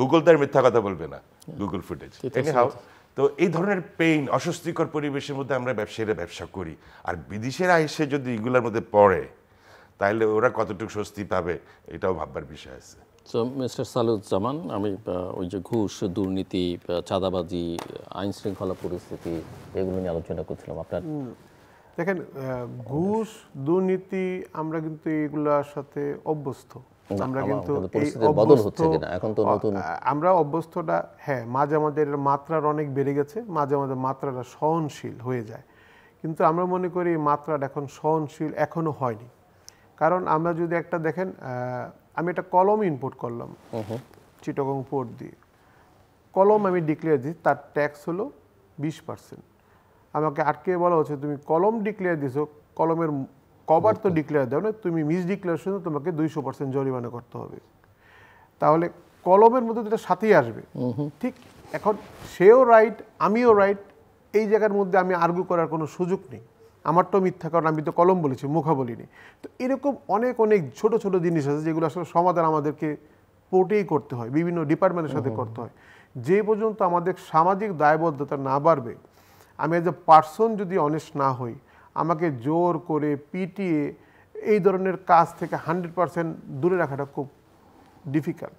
গুগল তার মিথ্যা কথা বলবে না, গুগল ফুটেজ। এনিহাউ, তো এই ধরনের পেইন, অস্বস্তিকর পরিবেশের মধ্যে আমরা ব্যবসায়ীরা ব্যবসা করি, আর বিদেশিরা এসে যদি এগুলোর মধ্যে পড়ে তাহলে ওরা কতটুকু স্বস্তি পাবে এটাও ভাববার বিষয় আছে। সো মিস্টার সালেহুজ্জামান, আমি ওই যে ঘুষ, দুর্নীতি, চাঁদাবাজি, আইন শৃঙ্খলা পরিস্থিতি এগুলো নিয়ে আলোচনা করছিলাম। আপনার দেখেন, ঘুষ দুর্নীতি আমরা কিন্তু এগুলোর সাথে অভ্যস্ত। আমরা কিন্তু বদল হচ্ছে কিনা এখন তো নতুন, আমরা অভ্যস্তটা, হ্যাঁ, মাঝে মাঝে এর মাত্রার অনেক বেড়ে গেছে, মাঝে মাঝে মাত্রাটা সহনশীল হয়ে যায়, কিন্তু আমরা মনে করি মাত্রাটা এখন সহনশীল এখনো হয়নি। কারণ আমরা যদি একটা দেখেন, আমি একটা কলম ইনপুট করলাম চিটাগং পোর্ট দিয়ে, কলম আমি ডিক্লেয়ার দিই, তার ট্যাক্স হলো 20%। আমাকে আটকে বলা হচ্ছে তুমি কলম ডিক্লেয়ার দিছো, কলমের কভার তো ডিক্লেয়ার দাও না, তুমি মিস ডিক্লারেশন তোমাকে 200% জরিমানা করতে হবে। তাহলে কলমের মধ্যে যেটা সাথেই আসবে, ঠিক এখন সেও রাইট আমিও রাইট, এই জায়গার মধ্যে আমি আর্গু করার কোনো সুযোগ নেই। আমার তো মিথ্যা, কারণ আমি তো কলম বলেছি, মুখা বলিনি। তো এরকম অনেক অনেক ছোট ছোট জিনিস আছে যেগুলো আসলে সমাধান আমাদেরকে পোর্টেই করতে হয়, বিভিন্ন ডিপার্টমেন্টের সাথে করতে হয়। যে পর্যন্ত আমাদের সামাজিক দায়বদ্ধতা না বাড়বে, আমি এজ এ পার্সন যদি অনেস্ট না হই, আমাকে জোর করে পিটিয়ে এই ধরনের কাজ থেকে 100% দূরে রাখাটা খুব ডিফিকাল্ট।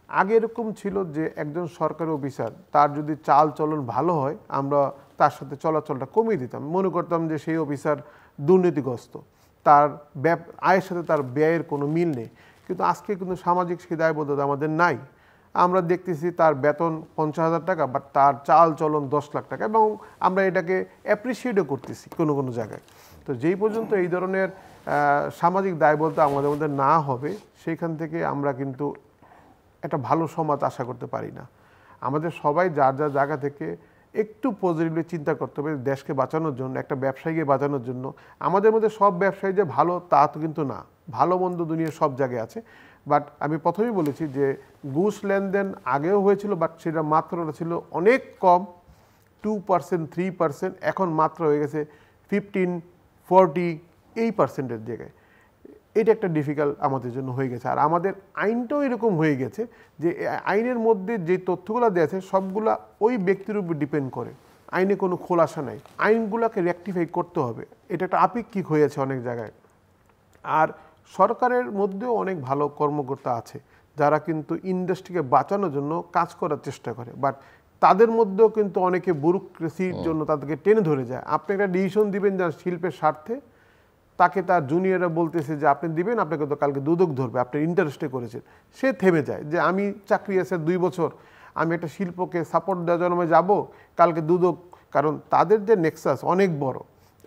আগে এরকম ছিল যে একজন সরকারি অফিসার, তার যদি চাল চলন ভালো হয় আমরা তার সাথে চলাচলটা কমিয়ে দিতাম, মনে করতাম যে সেই অফিসার দুর্নীতিগ্রস্ত, তার আয়ের সাথে তার ব্যয়ের কোনো মিল নেই। কিন্তু আজকে কিন্তু সামাজিক সেই দায়বদ্ধতা আমাদের নাই। আমরা দেখতেছি তার বেতন 50,000 টাকা, বাট তার চাল চলন 10 লাখ টাকা, এবং আমরা এটাকে অ্যাপ্রিসিয়েটও করতেছি কোনো কোনো জায়গায়। তো যেই পর্যন্ত এই ধরনের সামাজিক দায়বদ্ধতা আমাদের মধ্যে না হবে, সেইখান থেকে আমরা কিন্তু একটা ভালো সমাজ আশা করতে পারি না। আমাদের সবাই যার যার জায়গা থেকে একটু পজিটিভলি চিন্তা করতে হবে দেশকে বাঁচানোর জন্য, একটা ব্যবসায়ীকে বাঁচানোর জন্য। আমাদের মধ্যে সব ব্যবসায়ী যে ভালো তা তো কিন্তু না, ভালো মন্দ দুনিয়ার সব জায়গায় আছে। বাট আমি প্রথমেই বলেছি যে ঘুষ লেনদেন আগেও হয়েছিল, বাট সেটা মাত্রাটা ছিল অনেক কম, 2%, 3%, এখন মাত্রা হয়ে গেছে 15, 40 এই পার্সেন্টের জায়গায়। এটা একটা ডিফিকাল্ট আমাদের জন্য হয়ে গেছে। আর আমাদের আইনটাও এরকম হয়ে গেছে যে আইনের মধ্যে যে তথ্যগুলো দেওয়া আছে সবগুলা ওই ব্যক্তির উপর ডিপেন্ড করে, আইনে কোনো খোলাসা নাই। আইনগুলোকে রেকটিফাই করতে হবে, এটা একটা আপেক্ষিক হয়েছে অনেক জায়গায়। আর সরকারের মধ্যেও অনেক ভালো কর্মকর্তা আছে যারা কিন্তু ইন্ডাস্ট্রিকে বাঁচানোর জন্য কাজ করার চেষ্টা করে, বাট তাদের মধ্যেও কিন্তু অনেকে ব্যুরোক্রেসির জন্য তাদেরকে টেনে ধরে যায়। আপনি একটা ডিসিশন দিবেন যার শিল্পের স্বার্থে, তাকে তার জুনিয়ররা বলতেছে যে আপনি দিবেন, আপনাকে তো কালকে দুদক ধরবে, আপনি ইন্টারেস্টে করেছেন, সে থেমে যায় যে আমি চাকরি আছে 2 বছর, আমি একটা শিল্পকে সাপোর্ট দেওয়ার জন্য যাবো, কালকে দুদক। কারণ তাদের যে নেক্সাস অনেক বড়,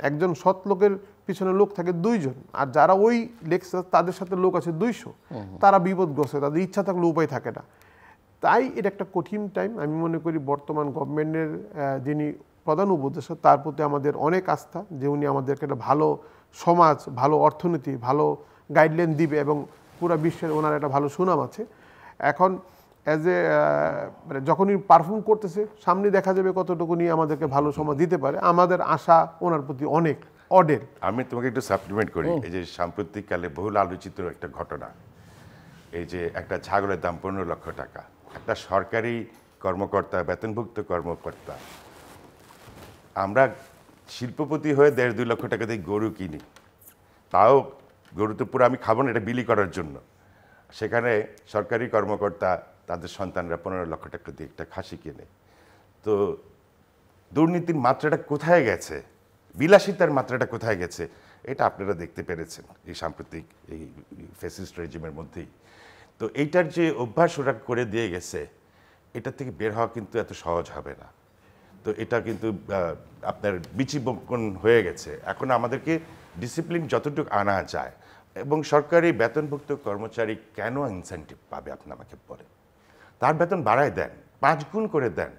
একজন সৎ লোকের পিছনে লোক থাকে 2 জন, আর যারা ওই নেক্সাস তাদের সাথে লোক আছে 200, তারা বিপদগ্রস্ত, তাদের ইচ্ছা থাকলে উপায় থাকে না। তাই এটা একটা কঠিন টাইম। আমি মনে করি বর্তমান গভর্নমেন্টের যিনি প্রধান উপদেষ্টা, তার প্রতি আমাদের অনেক আস্থা যে উনি আমাদেরকে একটা ভালো সমাজ, ভালো অর্থনীতি, ভালো গাইডলাইন দিবে, এবং পুরো বিশ্বের ওনার একটা ভালো সুনাম আছে। এখন অ্যাজ এ মানে যখনই পারফর্ম করতেছে সামনে দেখা যাবে কতটুকু নিয়ে আমাদেরকে ভালো সমাজ দিতে পারে। আমাদের আশা ওনার প্রতি অনেক অডেল। আমি তোমাকে একটু সাপ্লিমেন্ট করি। এই যে সাম্প্রতিককালে বহুল আলোচিত একটা ঘটনা, এই যে একটা ছাগলের দাম 15 লক্ষ টাকা, একটা সরকারি কর্মকর্তা, বেতনভুক্ত কর্মকর্তা, আমরা শিল্পপতি হয়ে 1.5-2 লক্ষ টাকা দিয়ে গরু কিনি, তাও গরু তো পুরো আমি খাবো না, এটা বিলি করার জন্য। সেখানে সরকারি কর্মকর্তা তাদের সন্তানরা 15 লক্ষ টাকা দিয়ে একটা খাসি কেনে। তো দুর্নীতির মাত্রাটা কোথায় গেছে, বিলাসিতার মাত্রাটা কোথায় গেছে, এটা আপনারা দেখতে পেরেছেন এই সাম্প্রতিক এই ফ্যাসিস্ট রেজিমের মধ্যেই। তো এইটার যে অভ্যাস ওরা করে দিয়ে গেছে, এটা থেকে বের হওয়া কিন্তু এত সহজ হবে না। তো এটা কিন্তু আপনার বিচিবপন হয়ে গেছে। এখন আমাদেরকে ডিসিপ্লিন যতটুকু আনা যায়, এবং সরকারি বেতনভুক্ত কর্মচারী কেন ইনসেন্টিভ পাবে আপনি আমাকে বলেন? তার বেতন বাড়ায় দেন, 5 গুণ করে দেন,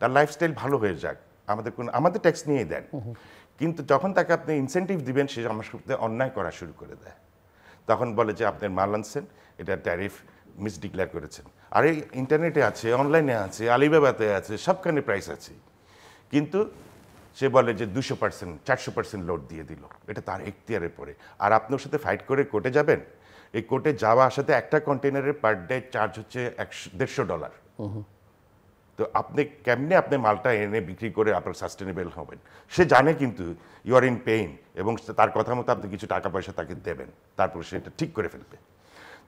তার লাইফস্টাইল ভালো হয়ে যাক, আমাদের ট্যাক্স নিয়ে দেন। কিন্তু যখন তাকে আপনি ইনসেন্টিভ দিবেন, সে আমার সাথে অন্যায় করা শুরু করে দেয়। তখন বলে যে আপনার মাল আনছেন, এটা ট্যারিফ মিসডিক্লেয়ার করেছেন। আর এই ইন্টারনেটে আছে, অনলাইনে আছে, আলিবাবাতে আছে, সবখানে প্রাইস আছে, কিন্তু সে বলে যে 200%, 400% লোড দিয়ে দিল। এটা তার এখতিয়ারের পরে। আর আপনার সাথে ফাইট করে কোর্টে যাবেন, এই কোর্টে যাওয়া আসাতে একটা কন্টেনারের পার ডে চার্জ হচ্ছে $150। তো আপনি কেমনে আপনি মালটা এনে বিক্রি করে আপনার সাস্টেনেবল হবেন? সে জানে কিন্তু ইউ আর ইন পেইন, এবং তার কথা মতো আপনি কিছু টাকা পয়সা তাকে দেবেন, তারপর সে এটা ঠিক করে ফেলবে।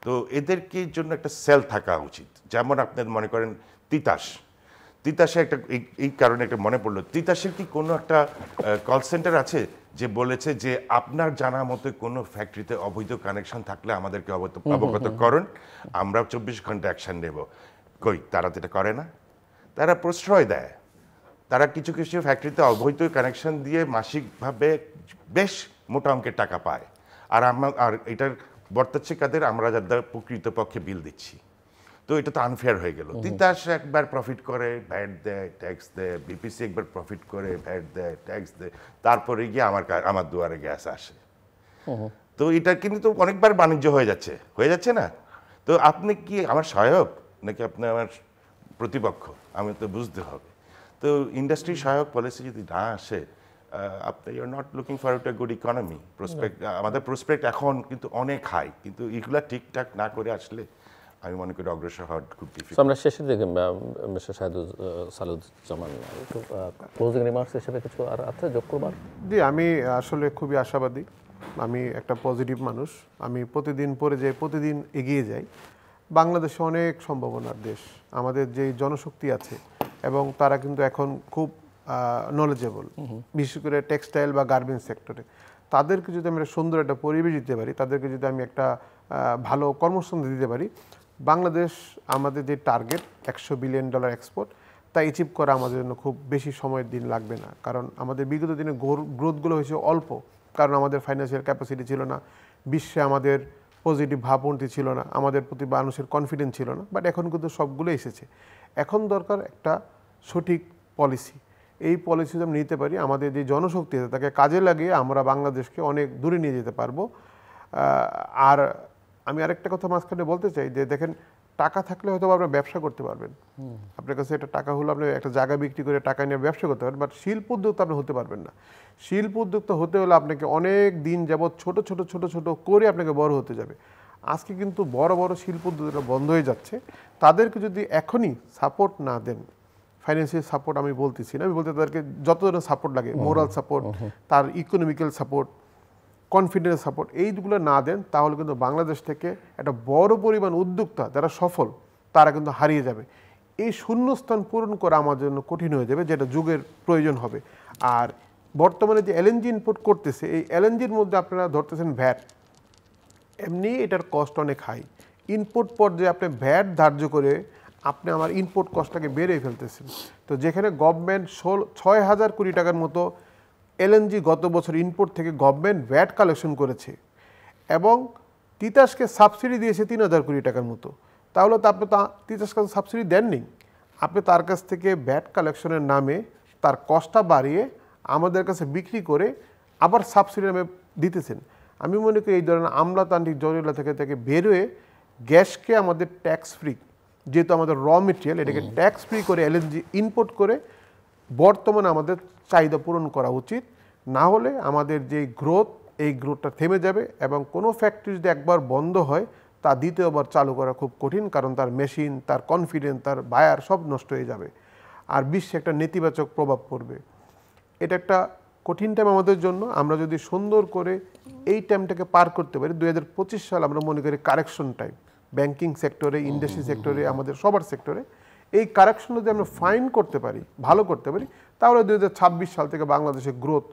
তো এদেরকে জন্য একটা সেল থাকা উচিত। যেমন আপনি মনে করেন তিতাসে একটা এই কারণে একটা মনে পড়লো, তিতাসের কি কোনো একটা কল সেন্টার আছে যে বলেছে যে আপনার জানা মতো কোনো ফ্যাক্টরিতে অবৈধ কানেকশন থাকলে আমাদেরকে অবগত করুন, আমরা 24 ঘন্টা অ্যাকশন নেব? কই, তারা তো এটা করে না। তারা প্রশ্রয় দেয়। তারা কিছু কিছু ফ্যাক্টরিতে অবৈধ কানেকশন দিয়ে মাসিকভাবে বেশ মোটা অঙ্কের টাকা পায়। আর এটার বর্তাচ্ছে কাদের? আমরা যাদের প্রকৃতপক্ষে বিল দিচ্ছি। তো এটা তো আনফেয়ার হয়ে গেল। তিতাস একবার প্রফিট করে, ভ্যাট দেয়, ট্যাক্স দেয়, বিপিসি একবার প্রফিট করে, ভ্যাট দেয়, ট্যাক্স দেয়, তারপরে গিয়ে আমার দুয়ারে গ্যাস আসে। তো এটা কিন্তু অনেকবার বাণিজ্য হয়ে যাচ্ছে না? তো আপনি কি আমার সহায়ক নাকি আপনি আমার প্রতিপক্ষ? আমি তো বুঝতে হবে। তো ইন্ডাস্ট্রি সহায়ক পলিসি যদি না আসে, আপনি you are not looking for a good economy prospect. আমাদের প্রসপেক্ট এখন কিন্তু অনেক হাই, কিন্তু এগুলা ঠিকঠাক না করে আসলে আমি মনে করি অগ্রসর হওয়া খুব ডিফিকাল্ট। আমরা শেষের দিকে মিস্টার সালেউজ্জামান, একটু ক্লোজিং রিমার্কস হিসেবে কিছু আর আছে যোগ করবার? জি, আমি আসলে খুবই আশাবাদী। আমি একটা পজিটিভ মানুষ। আমি প্রতিদিন পড়ে যাই, প্রতিদিন এগিয়ে যাই। বাংলাদেশে অনেক সম্ভাবনার দেশ। আমাদের যে জনশক্তি আছে এবং তারা কিন্তু এখন খুব নলেজেবল, বিশেষ করে টেক্সটাইল বা গার্মেন্টস সেক্টরে। তাদেরকে যদি আমরা সুন্দর একটা পরিবেশ দিতে পারি, তাদেরকে যদি আমি একটা ভালো কর্মসংস্থান দিতে পারি, বাংলাদেশ আমাদের যে টার্গেট $100 বিলিয়ন এক্সপোর্ট, তা অ্যাচিভ করা আমাদের জন্য খুব বেশি সময়ের দিন লাগবে না। কারণ আমাদের বিগত দিনে গ্রোথগুলো হয়েছে অল্প, কারণ আমাদের ফাইন্যান্সিয়াল ক্যাপাসিটি ছিল না, বিশ্বে আমাদের পজিটিভ ভাবমূর্তি ছিল না, আমাদের প্রতি মানুষের কনফিডেন্স ছিল না। বাট এখন কিন্তু সবগুলো এসেছে। এখন দরকার একটা সঠিক পলিসি। এই পলিসি যদি আমরা নিতে পারি, আমাদের যে জনশক্তি আছে তাকে কাজে লাগিয়ে আমরা বাংলাদেশকে অনেক দূরে নিয়ে যেতে পারবো। আর আমি আরেকটা কথা মাঝখানে বলতে চাই যে দেখেন, টাকা থাকলে হয়তো আপনার ব্যবসা করতে পারবেন, আপনার কাছে একটা টাকা হলো, আপনি একটা জায়গা বিক্রি করে টাকা নিয়ে ব্যবসা করতে পারবেন, বাট শিল্প উদ্যোক্তা আপনি হতে পারবেন না। শিল্প উদ্যোক্তা হতে হলে আপনাকে অনেক দিন যাবৎ ছোট ছোট ছোট ছোট করে আপনাকে বড় হতে যাবে। আজকে কিন্তু বড় বড় শিল্প উদ্যোক্তা বন্ধ হয়ে যাচ্ছে। তাদেরকে যদি এখনই সাপোর্ট না দেন, ফাইন্যান্সিয়াল সাপোর্ট আমি বলতেছি না, আমি বলতে তাদেরকে যত ধরনের সাপোর্ট লাগে, মোরাল সাপোর্ট, তার ইকোনমিক্যাল সাপোর্ট, কনফিডেন্স সাপোর্ট, এইগুলো না দেন, তাহলে কিন্তু বাংলাদেশ থেকে একটা বড় পরিমাণ উদ্যোক্তা যারা সফল তারা কিন্তু হারিয়ে যাবে। এই শূন্যস্থান পূরণ করা আমার জন্য কঠিন হয়ে যাবে, যেটা যুগের প্রয়োজন হবে। আর বর্তমানে যে এলএনজি ইম্পোর্ট করতেছে, এই এলএনজির মধ্যে আপনারা ধরতেছেন ভ্যাট, এমনি এটার কস্ট অনেক হাই। ইনপুট পর্যায়ে আপনি ভ্যাট ধার্য করে আপনি আমার ইনপুট কস্টটাকে বেড়ে ফেলতেছেন। তো যেখানে গভর্নমেন্ট 6,000 কোটি টাকার মতো এলএনজি গত বছর ইনপুট থেকে গভর্নমেন্ট ভ্যাট কালেকশন করেছে, এবং তিতাসকে সাবসিডি দিয়েছে 3,000 কোটি টাকার মতো, তাহলে তো আপনি তিতাসকে সাবসিডি দেননি। আপনি তার কাছ থেকে ভ্যাট কালেকশনের নামে তার কস্টটা বাড়িয়ে আমাদের কাছে বিক্রি করে আবার সাবসিডি নামে দিতেছেন। আমি মনে করি এই ধরনের আমলাতান্ত্রিক জটিলতা থেকে বেরোয় গ্যাসকে আমাদের ট্যাক্স ফ্রি, যেহেতু আমাদের র মেটেরিয়াল, এটাকে ট্যাক্স ফ্রি করে এলএনজি ইনপুট করে বর্তমানে আমাদের চাহিদা পূরণ করা উচিত। না হলে আমাদের যে গ্রোথ, এই গ্রোথটা থেমে যাবে, এবং কোনো ফ্যাক্টরি যদি একবার বন্ধ হয় তা দ্বিতীয়বার চালু করা খুব কঠিন, কারণ তার মেশিন, তার কনফিডেন্স, তার বায়ার সব নষ্ট হয়ে যাবে, আর বিশ্বে একটা নেতিবাচক প্রভাব পড়বে। এটা একটা কঠিন টাইম আমাদের জন্য। আমরা যদি সুন্দর করে এই টাইমটাকে পার করতে পারি, 2025 সাল আমরা মনে করি কারেকশন টাইম, ব্যাংকিং সেক্টরে, ইন্ডাস্ট্রি সেক্টরে, আমাদের সবার সেক্টরে। এই কারেকশন যদি আমরা ফাইন করতে পারি, ভালো করতে পারি, তাহলে 2026 সাল থেকে বাংলাদেশের গ্রোথ,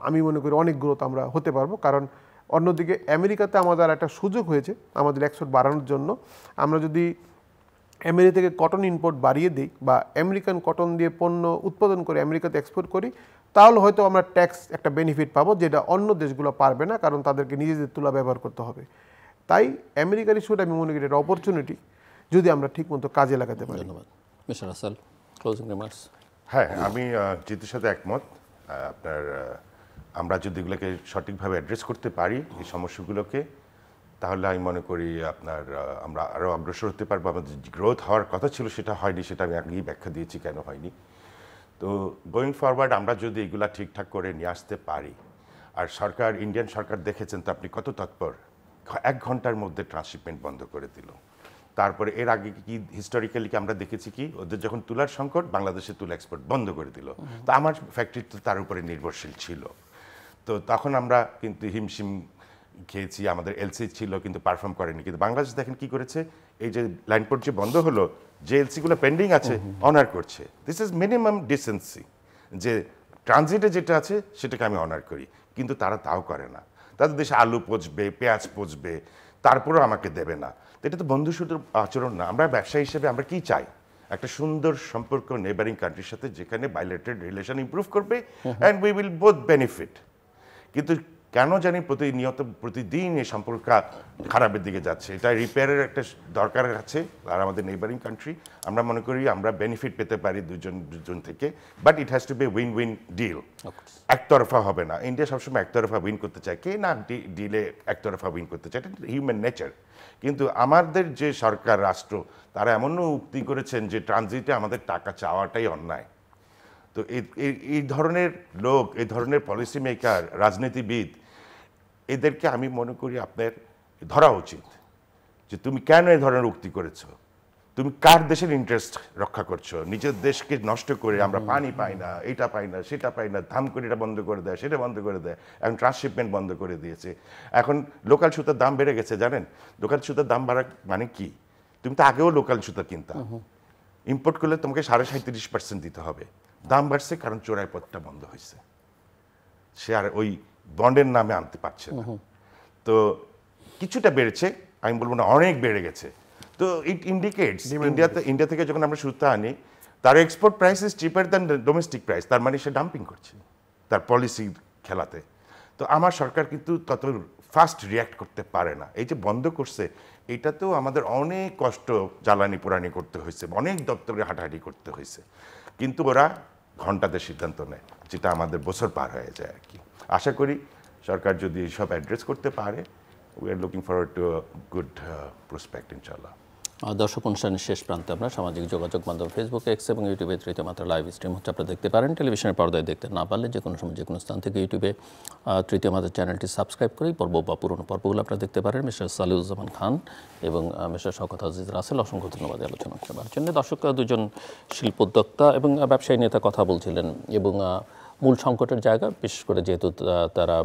আমি মনে করি অনেক গ্রোথ আমরা হতে পারবো। কারণ অন্যদিকে আমেরিকাতে আমাদের একটা সুযোগ হয়েছে আমাদের এক্সপোর্ট বাড়ানোর জন্য। আমরা যদি আমেরিকা থেকে কটন ইম্পোর্ট বাড়িয়ে দিই বা আমেরিকান কটন দিয়ে পণ্য উৎপাদন করে আমেরিকাতে এক্সপোর্ট করি, তাহলে হয়তো আমরা ট্যাক্স একটা বেনিফিট পাবো, যেটা অন্য দেশগুলো পারবে না, কারণ তাদেরকে নিজেদের তুলা ব্যবহার করতে হবে। তাই আমেরিকার ইস্যুটা আমি মনে করি একটা অপরচুনিটি, যদি আমরা ঠিকমতো কাজে লাগাতে পারি। ধন্যবাদ। Mister Russell, closing remarks. হ্যাঁ, আমি জিতুর সাথে একমত। আপনার আমরা যদি এগুলোকে সঠিকভাবে অ্যাড্রেস করতে পারি এই সমস্যাগুলোকে, তাহলে আমি মনে করি আপনার আমরা আরও অগ্রসর হতে পারবো। আমাদের গ্রোথ হওয়ার কথা ছিল, সেটা হয়নি, সেটা আমি আগেই ব্যাখ্যা দিয়েছি কেন হয়নি। তো গোয়িং ফরওয়ার্ড আমরা যদি এগুলা ঠিকঠাক করে নিয়ে আসতে পারি, আর সরকার, ইন্ডিয়ান সরকার দেখেছেন তো আপনি কত তৎপর, 1 ঘন্টার মধ্যে ট্রান্সশিপমেন্ট বন্ধ করে দিল। তারপরে এর আগে কি হিস্টোরিক্যালি আমরা দেখেছি কি, ওদের যখন তুলার সংকট, বাংলাদেশে তুলা এক্সপোর্ট বন্ধ করে দিল। তো আমার ফ্যাক্টরি তো তার উপরে নির্ভরশীল ছিল, তো তখন আমরা কিন্তু হিমশিম খেয়েছি, আমাদের এলসি ছিল কিন্তু পারফর্ম করেনি। কিন্তু বাংলাদেশ দেখেন কি করেছে, এই যে লাইন পোর্ট যে বন্ধ হলো, যে এলসিগুলো পেন্ডিং আছে অনার করছে। দিস ইজ মিনিমাম ডিসেন্সি, যে ট্রানজিটে যেটা আছে সেটাকে আমি অনার করি, কিন্তু তারা তাও করে না। তাদের দেশে আলু পচবে, পেঁয়াজ পচবে, তারপরেও আমাকে দেবে না। তো এটা তো বন্ধুসুলভ আচরণ না। আমরা ব্যবসায়ী হিসেবে আমরা কি চাই? একটা সুন্দর সম্পর্ক নেবারিং কান্ট্রির সাথে, যেখানে বাইলেটারাল রিলেশন ইমপ্রুভ করবে and we will both benefit. কিন্তু কেন জানি প্রতিদিন এই সম্পর্ক খারাপের দিকে যাচ্ছে। এটা রিপেয়ারের একটা দরকার আছে। আর আমাদের নেবারিং কান্ট্রি, আমরা মনে করি আমরা বেনিফিট পেতে পারি দুজন থেকে, but it has to be win win deal. একতরফা হবে না। ইন্ডিয়া সবসময় একতরফা উইন করতে চায়, কে না ডিলে একতরফা উইন করতে চায়, এটা হিউম্যান নেচার। কিন্তু আমাদের যে সরকার, রাষ্ট্র, তারা এমনও উক্তি করেছেন যে ট্রানজিটে আমাদের টাকা চাওয়াটাই অন্যায়। তো এই ধরনের লোক, এই ধরনের পলিসি মেকার, রাজনীতিবিদ, এদেরকে আমি মনে করি আপনার ধরা উচিত যে তুমি কেন এই ধরনের উক্তি করেছো, তুমি কার দেশের ইন্টারেস্ট রক্ষা করছো। নিজের দেশকে নষ্ট করে আমরা পানি পাই না, এটা পাই না, সেটা পাই না, ধাম করে এটা বন্ধ করে দেয়, সেটা বন্ধ করে দেয়। এখন ট্রান্সশিপমেন্ট বন্ধ করে দিয়েছে। এখন লোকাল সুতার দাম বেড়ে গেছে, জানেন? লোকাল সুতার দাম বাড়া মানে কি? তুমি তো আগেও লোকাল সুতা কিনতা, ইম্পোর্ট করলে তোমাকে 37.5% দিতে হবে। দাম বাড়ছে কারণ চোরাই পথটা বন্ধ হয়েছে, সে আর ওই বন্ডের নামে আনতে পারছে না। তো কিছুটা বেড়েছে, আমি বলবো না অনেক বেড়ে গেছে। তো ইট ইন্ডিকেটস ইন্ডিয়া থেকে যখন আমরা সুতা আনি, তার export price is cheaper than domestic price. তার মানে সে ডাম্পিং করছে তার পলিসি খেলাতে। তো আমার সরকার কিন্তু তত ফাস্ট রিয়্যাক্ট করতে পারে না। এই যে বন্ধ করছে, এটাতেও আমাদের অনেক কষ্ট জ্বালানি পোড়ানি করতে হয়েছে, অনেক দপ্তরে হাঁটাহাঁটি করতে হয়েছে। কিন্তু ওরা ঘন্টাতে সিদ্ধান্ত নেয়, যেটা আমাদের বছর পার হয়ে যায় আর কি। আশা করি সরকার যদি সব অ্যাড্রেস করতে পারে, we are looking forward to good prospect ইনশাআল্লাহ। দর্শক, অনুষ্ঠানের শেষ প্রান্তে আমরা সামাজিক যোগাযোগ মাধ্যম ফেসবুক, এক্স এবং ইউটিউবে তৃতীয় মাত্রা লাইভ স্ট্রিম হচ্ছে, আপনারা দেখতে পারেন। টেলিভিশনের পর্দায় দেখতে না পারলে যে কোনো সময় যে কোনো স্থান থেকে ইউটিউবে তৃতীয় মাত্রার চ্যানেলটি সাবস্ক্রাইব করেই পর্ব বা পুরনো পর্বগুলো আপনারা দেখতে পারেন। মিস্টার সালিউজ্জামান খান এবং মিস্টার শওকত আজিজ রাসেল, অসংখ্য ধন্যবাদ আলোচনা করার জন্য। দর্শক, দুজন শিল্পোদ্যোক্তা এবং ব্যবসায়ী নেতা কথা বলছিলেন এবং মূল সংকটের জায়গা, বিশেষ করে যেহেতু তারা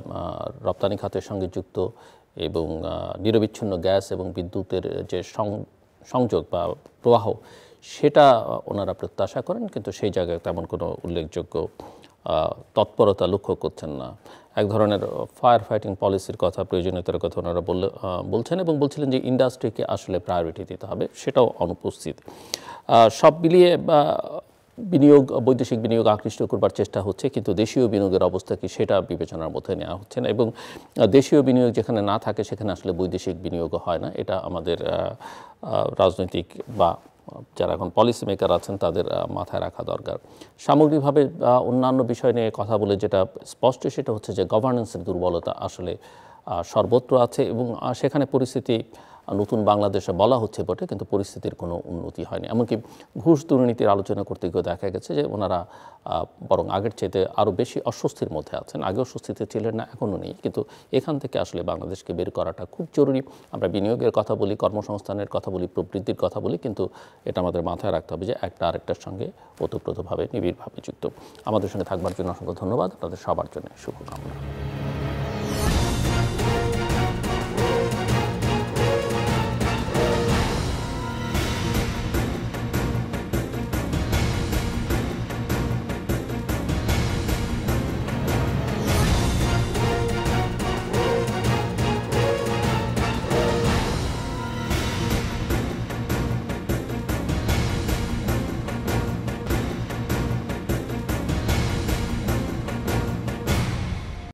রপ্তানি খাতের সঙ্গে যুক্ত এবং নিরবিচ্ছিন্ন গ্যাস এবং বিদ্যুতের যে সংযোগ বা প্রবাহ, সেটা ওনারা প্রত্যাশা করেন, কিন্তু সেই জায়গায় তেমন কোনো উল্লেখযোগ্য তৎপরতা লক্ষ্য করছেন না। এক ধরনের ফায়ার ফাইটিং পলিসির কথা, প্রয়োজনীয়তার কথা ওনারা বলছেন এবং বলছিলেন যে ইন্ডাস্ট্রিকে আসলে প্রায়োরিটি দিতে হবে, সেটাও অনুপস্থিত। সব মিলিয়ে বিনিয়োগ, বৈদেশিক বিনিয়োগ আকৃষ্ট করবার চেষ্টা হচ্ছে, কিন্তু দেশীয় বিনিয়োগের অবস্থা কি সেটা বিবেচনার মধ্যে নেওয়া হচ্ছে না। এবং দেশীয় বিনিয়োগ যেখানে না থাকে, সেখানে আসলে বৈদেশিক বিনিয়োগও হয় না। এটা আমাদের রাজনৈতিক বা যারা এখন পলিসি মেকার আছেন তাদের মাথায় রাখা দরকার। সামগ্রিকভাবে অন্যান্য বিষয় নিয়ে কথা বলে যেটা স্পষ্ট, সেটা হচ্ছে যে গভর্নেন্সের দুর্বলতা আসলে সর্বত্র আছে এবং সেখানে পরিস্থিতি নতুন বাংলাদেশে বলা হচ্ছে বটে, কিন্তু পরিস্থিতির কোনো উন্নতি হয়নি। এমনকি ঘুষ দুর্নীতির আলোচনা করতে গিয়ে দেখা গেছে যে ওনারা বরং আগের চাইতে আরও বেশি অস্বস্তির মধ্যে আছেন। আগেও স্বস্তিতে ছিলেন না, এখনও নেই। কিন্তু এখান থেকে আসলে বাংলাদেশকে বের করাটা খুব জরুরি। আমরা বিনিয়োগের কথা বলি, কর্মসংস্থানের কথা বলি, প্রবৃদ্ধির কথা বলি, কিন্তু এটা আমাদের মাথায় রাখতে হবে যে একটা আরেকটার সঙ্গে ওতপ্রোতভাবে নিবিড়ভাবে যুক্ত। আমাদের সঙ্গে থাকবার জন্য অসংখ্য ধন্যবাদ। আপনাদের সবার জন্য শুভকামনা।